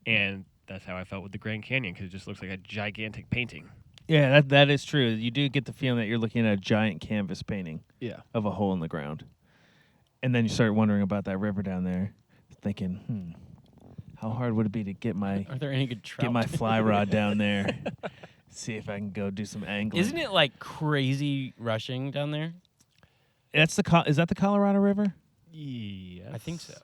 And that's how I felt with the Grand Canyon, because it just looks like a gigantic painting. Yeah, that is true. You do get the feeling that you're looking at a giant canvas painting Yeah. of a hole in the ground. And then you start wondering about that river down there, thinking, how hard would it be to get my Are there any good trout? fly rod down there? See if I can go do some angling. Isn't it like crazy rushing down there? That's is that the Colorado River? Yes. I think so.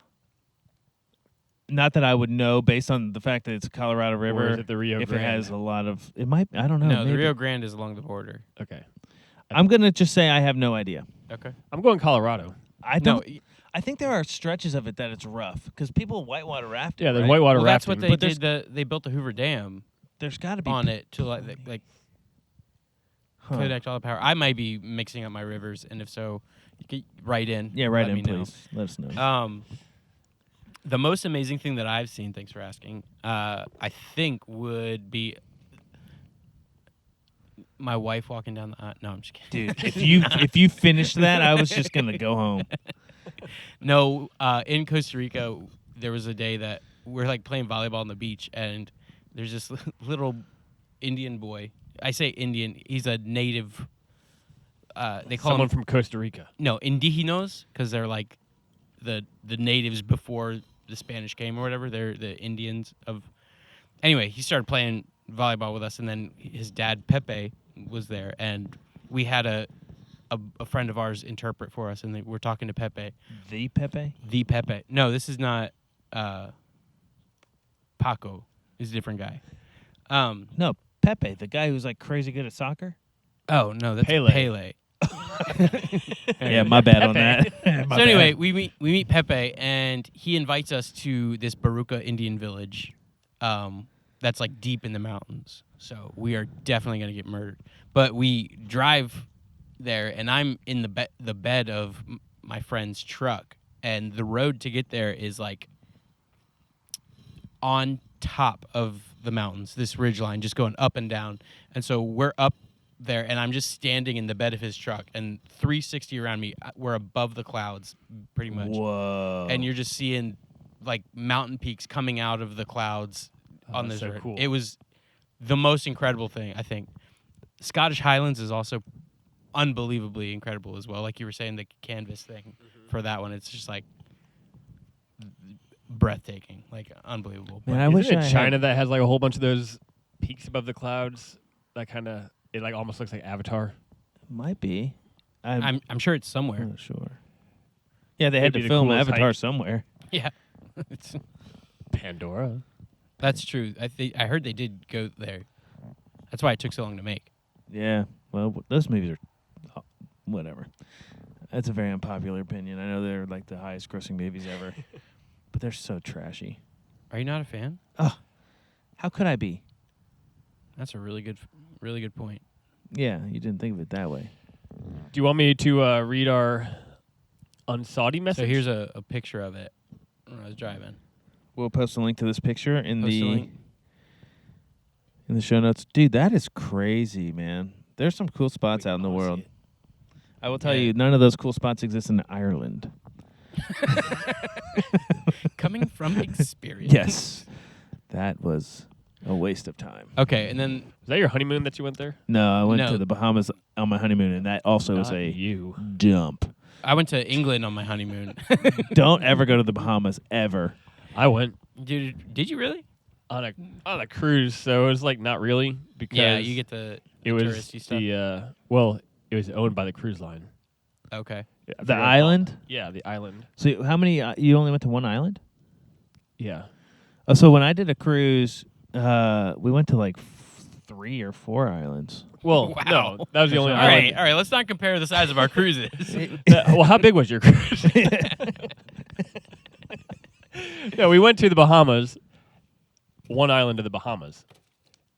Not that I would know based on the fact that it's a Colorado River. Or is it the Rio if Grande? it has a lot of, it might. I don't know. No, the maybe. Rio Grande is along the border. Okay. I'm gonna just say I have no idea. Okay. I'm going Colorado. I No, don't. I think there are stretches of it that it's rough because people whitewater raft. Yeah, there's right? whitewater well, that's rafting. what they But there's- did. They built the Hoover Dam There's got to be on it to like Huh. connect all the power. I might be mixing up my rivers, and if so, you could write in. Yeah, right let in, me know. please. Let us know. The most amazing thing that I've seen, thanks for asking, I think would be my wife walking down the no, I'm just kidding. Dude, if you finished that, I was just gonna go home. No, in Costa Rica, there was a day that we're like playing volleyball on the beach, and there's this little Indian boy. I say Indian. He's a native. They call Someone him from Costa Rica. no indigenos because they're like the natives before the Spanish came or whatever. They're the Indians of. Anyway, he started playing volleyball with us, and then his dad Pepe was there, and we had a friend of ours interpret for us, and we're talking to Pepe. The Pepe? The Pepe. No, this is not Paco. He's a different guy. No, Pepe, the guy who's like crazy good at soccer. Oh no, that's Pele. Pele. Yeah, my bad on Pepe. that. My So anyway, bad. we meet Pepe, and he invites us to this Baruca Indian village, that's like deep in the mountains. So we are definitely gonna get murdered. But we drive there, and I'm in the bed of my friend's truck, and the road to get there is like on top of the mountains. This ridge line just going up and down, and so we're up there, and I'm just standing in the bed of his truck, and 360 around me, we're above the clouds, pretty much. Whoa. And you're just seeing like mountain peaks coming out of the clouds on that's this so road. cool. It was the most incredible thing, I think. Scottish Highlands is also unbelievably incredible as well. Like you were saying, the canvas thing for that one, it's just like breathtaking, like unbelievable. Man, I Isn't wish it I had- China that has like a whole bunch of those peaks above the clouds? That kind of it like almost looks like Avatar. Might be. I'm sure it's somewhere. not sure. Yeah, they had It'd be to the film coolest Avatar hike. somewhere. Yeah, It's- Pandora. that's true. I heard they did go there. That's why it took so long to make. Yeah. Well, those movies are whatever. That's a very unpopular opinion. I know they're like the highest grossing movies ever, but they're so trashy. Are you not a fan? How could I be? That's a really good point. Yeah, you didn't think of it that way. Do you want me to read our unsaudi message? So here's a picture of it when I was driving. We'll post a link to this picture in Post a the link. in the show notes. Dude, that is crazy, man. There's some cool spots out in the world. I will tell Yeah. you, none of those cool spots exist in Ireland. Coming from experience. Yes. That was a waste of time. Okay, and then Is that your honeymoon that you went there? No, I went No. to the Bahamas on my honeymoon, and that also was Not a you. dump. I went to England on my honeymoon. Don't ever go to the Bahamas ever. I went Dude, did you really? on a cruise, so it was like not really because Yeah, you get the it was touristy stuff. it was owned by the cruise line. Okay. I forget The what it's called. island. Yeah, the island. So how many? You only went to one island? Yeah. Oh, so when I did a cruise, we went to like 3 or 4 islands. Well, Wow. no, that was the only All island. right. Let's not compare the size of our cruises. Well, how big was your cruise? No, we went to the Bahamas, one island of the Bahamas,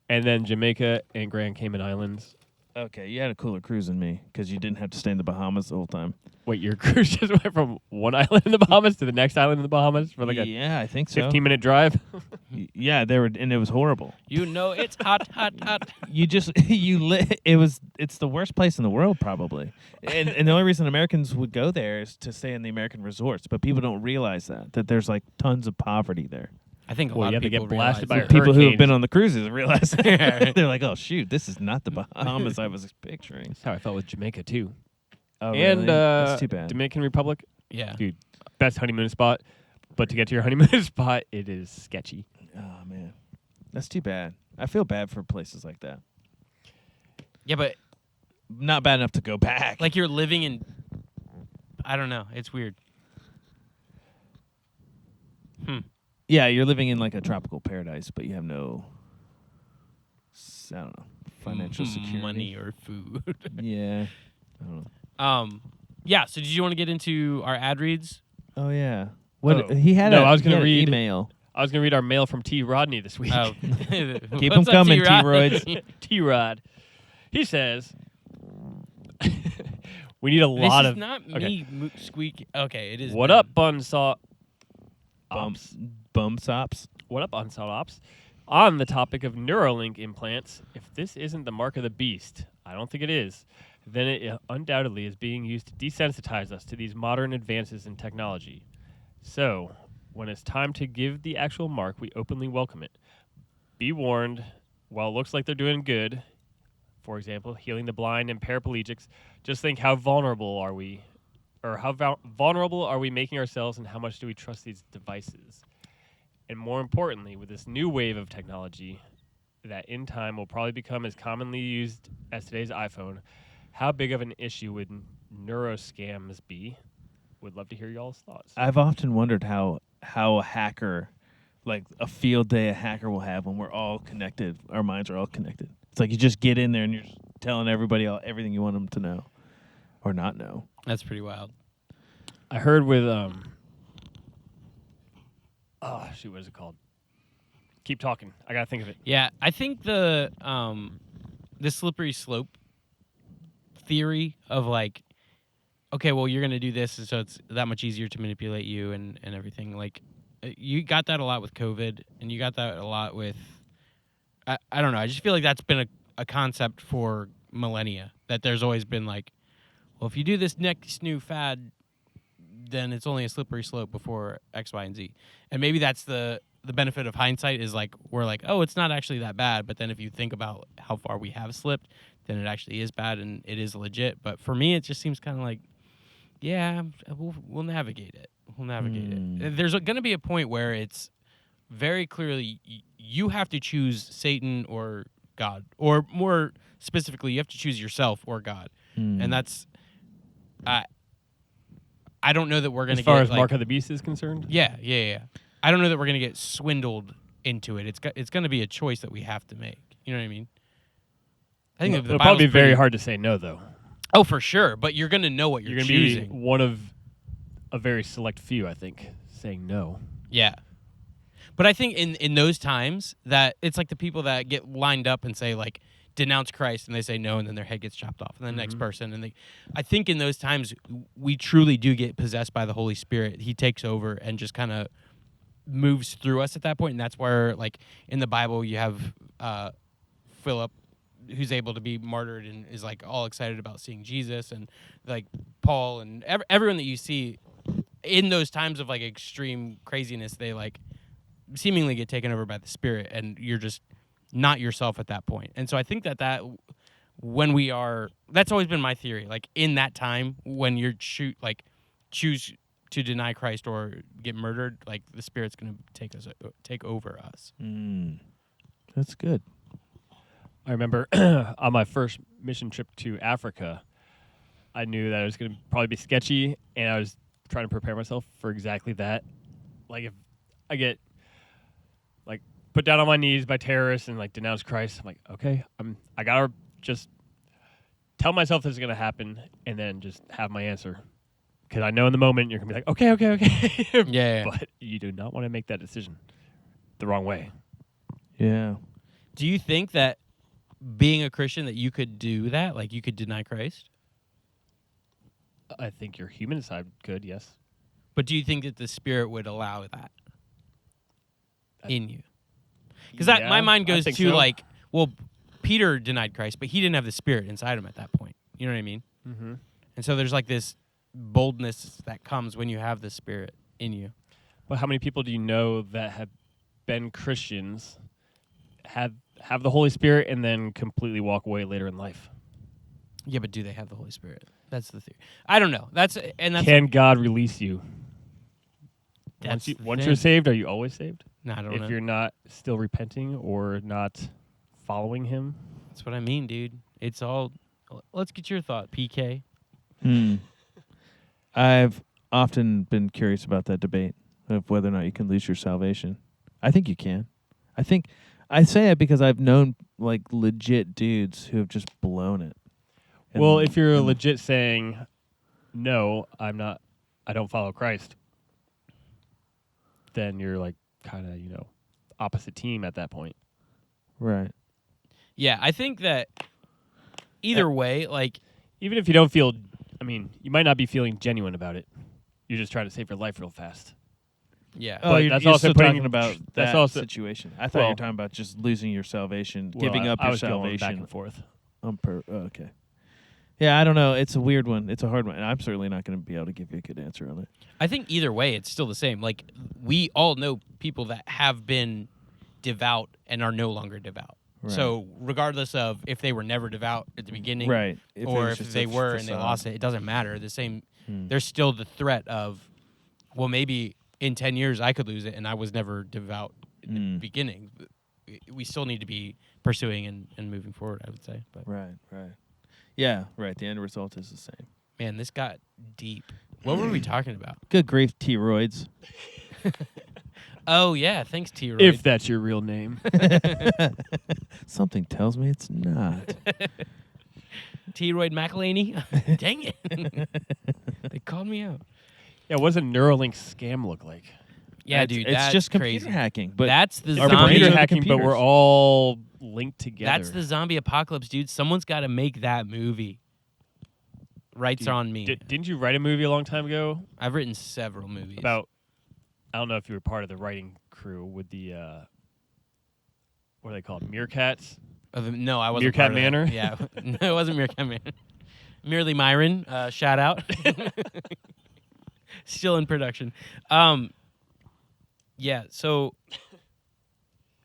and then Jamaica and Grand Cayman Islands. Okay, you had a cooler cruise than me because you didn't have to stay in the Bahamas the whole time. Wait, your cruise just went from one island in the Bahamas to the next island in the Bahamas for like a Yeah, I think so. 15-minute drive? Yeah, they were, and it was horrible. You know it's hot. You just it's the worst place in the world probably, and the only reason Americans would go there is to stay in the American resorts, but people don't realize that there's like tons of poverty there. I think a Well, lot yeah, of they people get blasted by realize People who have hurricanes. been on the cruises realize that. They're like, oh shoot, this is not the Bahamas I was picturing. That's how I felt with Jamaica too. Oh, And really? That's too bad. Dominican Republic, Yeah. dude, best honeymoon spot. But to get to your honeymoon spot, it is sketchy. Oh man, that's too bad. I feel bad for places like that. Yeah, but Not bad enough to go back. like you're living in, I don't know. It's weird. yeah, you're living in like a tropical paradise, but you have no, I don't know, financial security. Money or food. Yeah. I don't know. Yeah. So did you want to get into our ad reads? Oh yeah. What Oh. he had? No, a, I was he gonna had an read- email. I was going to read our mail from T. Rodney this week. Oh. Keep 'em coming, T-Roids. T-Rod. He says, we need a This lot is of... not okay. me squeak. Okay, it is. What them. up, Bunsaw Ops? Bum sops. What up, Bunsaw Ops? On the topic of Neuralink implants, if this isn't the mark of the beast, I don't think it is, then it undoubtedly is being used to desensitize us to these modern advances in technology. So, when it's time to give the actual mark, we openly welcome it. Be warned, while it looks like they're doing good, for example, healing the blind and paraplegics, just think how vulnerable are we, or how vulnerable are we making ourselves, and how much do we trust these devices? And more importantly, with this new wave of technology that in time will probably become as commonly used as today's iPhone, how big of an issue would neuroscams be? Would love to hear y'all's thoughts. I've often wondered how a hacker, like a field day a hacker will have when we're all connected. Our minds are all connected. It's like you just get in there and you're just telling everybody everything you want them to know or not know. That's pretty wild. I heard with what is it called? Keep talking. I gotta think of it. Yeah, I think the slippery slope theory of like, okay, well, you're gonna do this, and so it's that much easier to manipulate you and everything. Like, you got that a lot with COVID, and you got that a lot with. I don't know. I just feel like that's been a concept for millennia. That there's always been like, well, if you do this next new fad, then it's only a slippery slope before X, Y, and Z. And maybe that's the benefit of hindsight is like we're like, oh, it's not actually that bad. But then if you think about how far we have slipped, then it actually is bad and it is legit. But for me, it just seems kind of like, yeah, we'll navigate it. We'll navigate it. There's going to be a point where it's very clearly you have to choose Satan or God, or more specifically, you have to choose yourself or God, and that's. I don't know that we're going to As far get as like, Mark of the Beast is concerned? Yeah. I don't know that we're going to get swindled into it. It's going to be a choice that we have to make. You know what I mean? I think the It'll Bible's probably be very pretty- hard to say no, though. Oh, for sure. But you're going to know what you're You're going to be choosing. one of a very select few, I think, saying no. Yeah. But I think in those times that it's like the people that get lined up and say like denounce Christ and they say no and then their head gets chopped off and the next person and I think in those times we truly do get possessed by the Holy Spirit. He takes over and just kind of moves through us at that point, and that's where like in the Bible you have Philip who's able to be martyred and is like all excited about seeing Jesus, and like Paul and everyone that you see in those times of like extreme craziness, they like seemingly get taken over by the Spirit and you're just not yourself at that point. And so I think that when we are, that's always been my theory. Like in that time when you're choose to deny Christ or get murdered, like the Spirit's going to take over us. That's good. I remember on my first mission trip to Africa, I knew that it was going to probably be sketchy, and I was trying to prepare myself for exactly that. Like if I get like put down on my knees by terrorists and like denounce Christ, I'm like, okay, I gotta just tell myself this is gonna happen, and then just have my answer. Because I know in the moment you're gonna be like, okay. Yeah. But you do not want to make that decision the wrong way. Yeah. Do you think that being a Christian that you could do that? Like you could deny Christ? I think your human side could, yes. But do you think that the Spirit would allow that in you? Because Yeah, my mind I goes think to so. like, well, Peter denied Christ, but he didn't have the Spirit inside him at that point. You know what I mean? Mm-hmm. And so there's like this boldness that comes when you have the Spirit in you. But how many people do you know that have been Christians, have the Holy Spirit, and then completely walk away later in life? Yeah, but do they have the Holy Spirit? That's the theory. I don't know. That's Can God release you? That's the Once thing. you're saved, are you always saved? No, I don't If know. you're not still repenting or not following Him, That's what I mean, dude. It's all. Let's get your thought, PK. I've often been curious about that debate of whether or not you can lose your salvation. I think you can. I say it because I've known like legit dudes who have just blown it. well, if you're legit saying, "No, I'm not. I don't follow Christ," then you're like kind of opposite team at that point. Right. Yeah, I think that either way, like, Even if you don't feel, I mean, you might not be feeling genuine about it. You're just trying to save your life real fast. yeah. Oh, But you're, that's you're also still putting- talking about that's that also- situation. I thought you were well- talking about just losing your salvation, Well, giving up I your was going back salvation. and forth. Okay. Yeah, I don't know. It's a weird one. It's a hard one. And I'm certainly not going to be able to give you a good answer on it. I think either way, it's still the same. Like, we all know people that have been devout and are no longer devout. Right. So, regardless of if they were never devout at the beginning, Right. or if they were and they lost it, it doesn't matter. The same. There's still the threat of, well, maybe in 10 years I could lose it, and I was never devout in the beginning. We still need to be pursuing and moving forward, I would say. But Right. Yeah, right. The end result is the same. man, this got deep. What were we talking about? Good grief, T-roids. Oh yeah, thanks, T-Royd. If that's your real name. Something tells me it's not. T-Royd McElhaney. Dang it. They called me out. Yeah, what does a Neuralink scam look like? Yeah, It's- dude, it's that's just crazy. computer hacking. But That's the Our Our brains computer are the hacking, but computers. we're all linked together. That's the zombie apocalypse, dude. Someone's got to make that movie. Rights Dude, are on me. Didn't you write a movie a long time ago I've written several movies. about? I don't know if you were part of the writing crew with the what are they called? Meerkats. No, I wasn't. Meerkat part of that. Manor? Yeah, no, it wasn't Meerkat Manor. Merely Myron. Shout out. Still in production. Yeah, so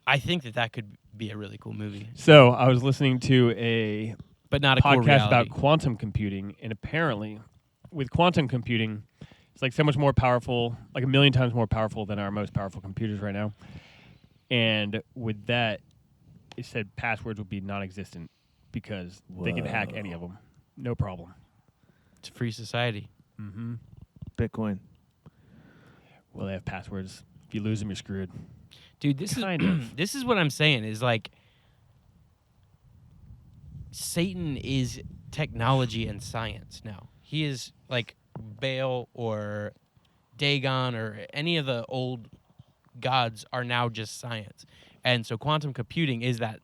I think that could be a really cool movie, So I was listening to a but not a cool podcast reality. about quantum computing, and apparently, with quantum computing, it's like so much more powerful, like 1 million times more powerful than our most powerful computers right now. And with that, it said passwords would be non-existent because they can hack any of them, no problem. It's a free society. Mm-hmm. Bitcoin. Well, they have passwords. If you lose them, you're screwed. Dude, this Kind is of. this is what I'm saying is like Satan is technology and science now. He is like Baal or Dagon or any of the old gods are now just science. And so quantum computing is that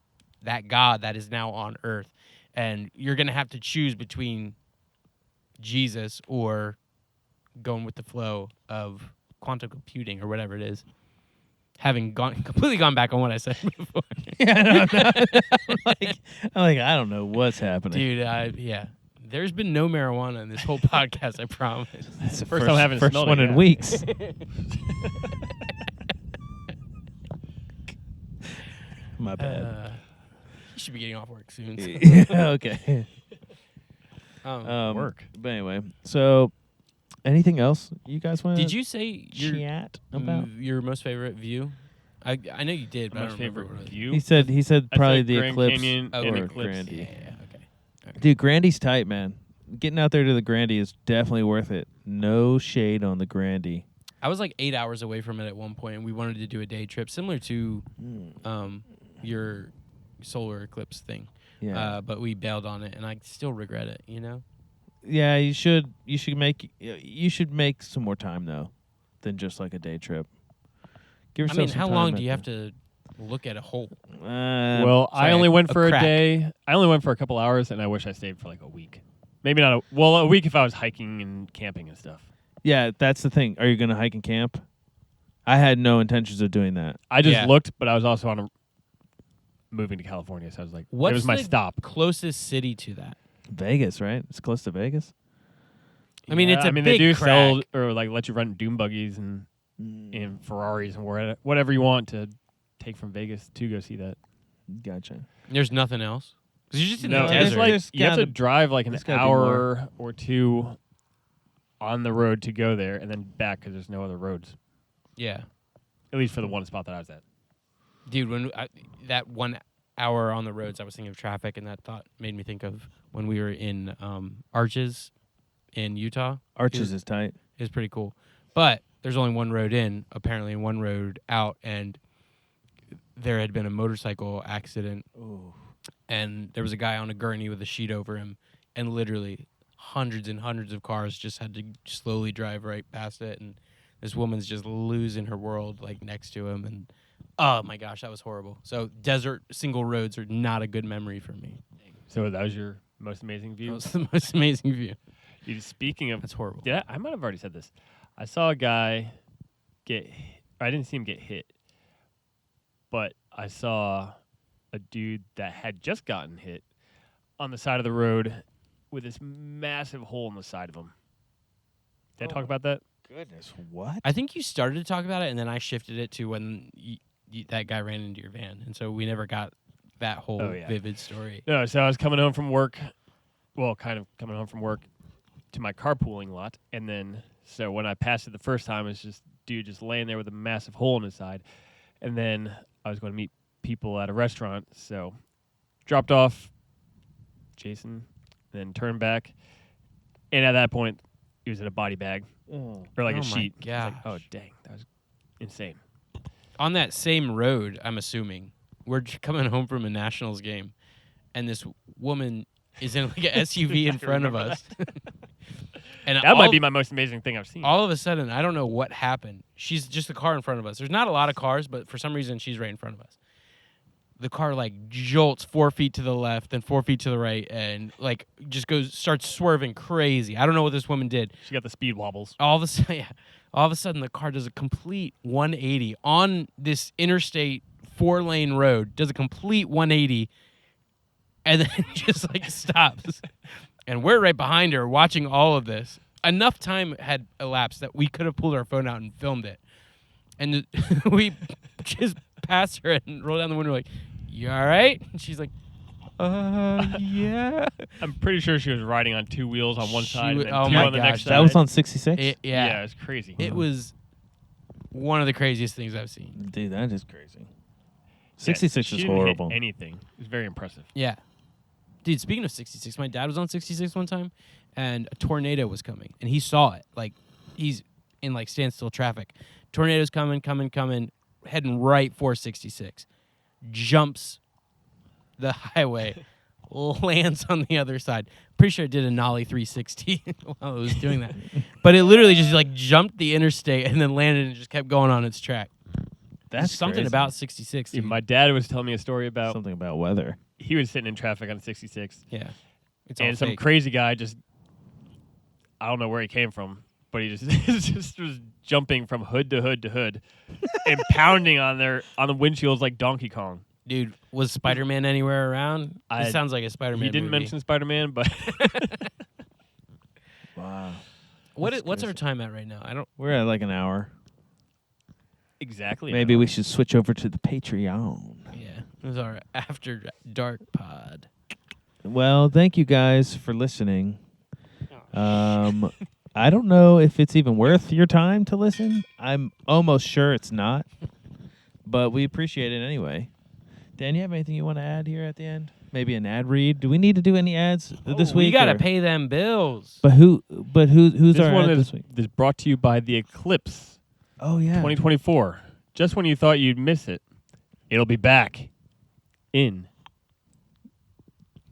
god that is now on earth. And you're going to have to choose between Jesus or going with the flow of quantum computing or whatever it is. Having completely gone back on what I said before. Yeah, I'm like, I don't know what's happening. Dude, yeah. There's been no marijuana in this whole podcast, I promise. It's the First time I haven't first smelled one it in yet. weeks. My bad. You should be getting off work soon. Yeah, okay. Work. But anyway, so anything else you guys want Did to you say your chat about? your most favorite view? I know you did, but I Most don't remember favorite what it was. view. He said I probably said the Grand Eclipse Canyon Oh, and or Eclipse. Grandy. Okay. Dude, Grandy's tight, man. Getting out there to the Grandy is definitely worth it. No shade on the Grandy. I was like 8 hours away from it at one point, and we wanted to do a day trip similar to your solar eclipse thing. Yeah. But we bailed on it, and I still regret it. You know. Yeah, you should make some more time though than just like a day trip. Give I yourself mean, some how time long at do you the- have to look at a hole? Well, I sorry, only went a for a crack. day. I only went for a couple hours, and I wish I stayed for like a week. Maybe not a week if I was hiking and camping and stuff. Yeah, that's the thing. Are you going to hike and camp? I had no intentions of doing that. I just Yeah. looked, but I was also moving to California, so I was like, What's it was my the stop. closest city to that? Vegas, right? It's close to Vegas. I mean, it's a they big do sell crack. or like let you rent dune buggies and Ferraris and whatever you want to take from Vegas to go see that. Gotcha. There's nothing else. 'Cause you're just in No, the there's it's desert. like There's you have to gotta- drive like an there's gotta be more. hour or two on the road to go there, and then back because there's no other roads. Yeah. At least for the one spot that I was at. Dude, when that 1 hour on the roads, I was thinking of traffic, and that thought made me think of when we were in Arches in Utah. Arches is tight. It was pretty cool. But there's only one road in, apparently, and one road out, and there had been a motorcycle accident, and there was a guy on a gurney with a sheet over him, and literally hundreds and hundreds of cars just had to slowly drive right past it, and this woman's just losing her world like next to him, and oh my gosh, that was horrible. So desert single roads are not a good memory for me. So that was your most amazing That view. was the most amazing view. Dude, speaking of, That's horrible. I might have already said this. I saw a guy I didn't see him get hit, but I saw a dude that had just gotten hit on the side of the road with this massive hole in the side of him. Did I talk about that? Goodness, what? I think you started to talk about it, and then I shifted it to when that guy ran into your van, and so we never got that whole vivid story. No, so I was coming home from work, kind of coming home from work to my carpooling lot, and then so when I passed it the first time, it's just dude just laying there with a massive hole in his side, and then I was going to meet people at a restaurant, so dropped off Jason, then turned back, and at that point, he was in a body bag or like Oh a my sheet. It's like, oh gosh. dang, that was insane. On that same road, I'm assuming, we're coming home from a Nationals game, and this woman is in like an SUV in front of us. And That might be my most amazing thing I've seen. all of a sudden, I don't know what happened. She's just a car in front of us. There's not a lot of cars, but for some reason, she's right in front of us. The car like jolts 4 feet to the left, then 4 feet to the right, and like just starts swerving crazy. I don't know what this woman did. She got the speed wobbles. All of a sudden, the car does a complete 180 on this interstate 4-lane road. Does a complete 180, and then just like stops. And we're right behind her watching all of this. Enough time had elapsed that we could have pulled our phone out and filmed it. And we just passed her and rolled down the window like, "You all right?" And she's like, yeah. I'm pretty sure she was riding on two wheels on one She side wa- and then oh two my on the gosh, next That side. was on 66? Yeah. Yeah, it's crazy. It was one of the craziest things I've seen. Dude, that is crazy. Yeah, 66 she is didn't hit horrible. anything. It was very impressive. Yeah. Dude, speaking of 66, my dad was on 66 one time, and a tornado was coming, and he saw it. Like, he's in, like, standstill traffic. Tornado's coming, heading right for 66. Jumps the highway, lands on the other side. Pretty sure it did a nollie 360 while it was doing that. But it literally just, like, jumped the interstate and then landed and just kept going on its track. That's something crazy. about 66. Yeah, Dude. my dad was telling me a story about Something about weather. he was sitting in traffic on 66, Yeah. It's all and some fake. crazy guy just I don't know where he came from, but he just was jumping from hood to hood to hood and pounding on the windshields like Donkey Kong. Dude, was Spider-Man anywhere around? I- It sounds like a Spider-Man He didn't movie. mention Spider-Man, but Wow. What's our time at right now? I don't. We're at like an hour. exactly. Maybe we should switch over to the Patreon. Yeah. It was our After Dark pod. Well, thank you guys for listening. I don't know if it's even worth your time to listen. I'm almost sure it's not, but we appreciate it anyway. Dan, you have anything you want to add here at the end? Maybe an ad read? Do we need to do any ads this week? We gotta or- pay them bills. But who's This our one ad is, this week? is brought to you by the Eclipse Oh yeah. 2024. Just when you thought you'd miss it, it'll be back in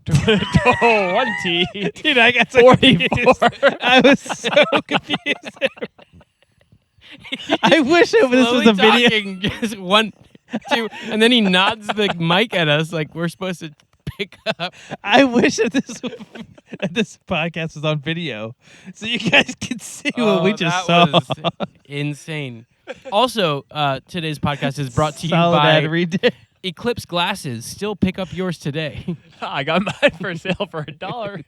20. Dude, I got so 44. confused. I was so confused. I wish this was Slowly a video. talking, just 1, 2, and then he nods the mic at us like we're supposed to pick up. I wish that this podcast was on video, so you guys could see what we just saw. That was insane. Also, today's podcast is brought to you Solid by ad read. Eclipse glasses. Still pick up yours today. I got mine for sale for $1.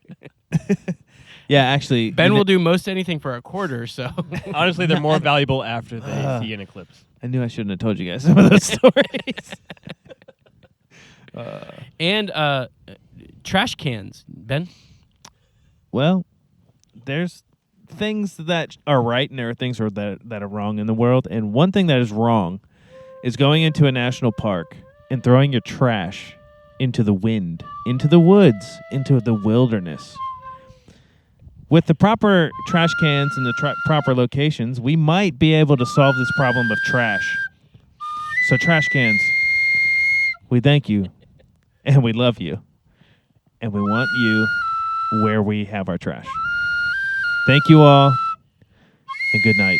Yeah, actually, Ben will do most anything for a quarter, so Honestly, they're more valuable after they see an eclipse. I knew I shouldn't have told you guys some of those stories. and trash cans, Ben. Well, there's things that are right and there are things that are wrong in the world. And one thing that is wrong is going into a national park and throwing your trash into the wind, into the woods, into the wilderness. With the proper trash cans in the proper locations, we might be able to solve this problem of trash. So trash cans, we thank you and we love you. And we want you where we have our trash. Thank you all, and good night.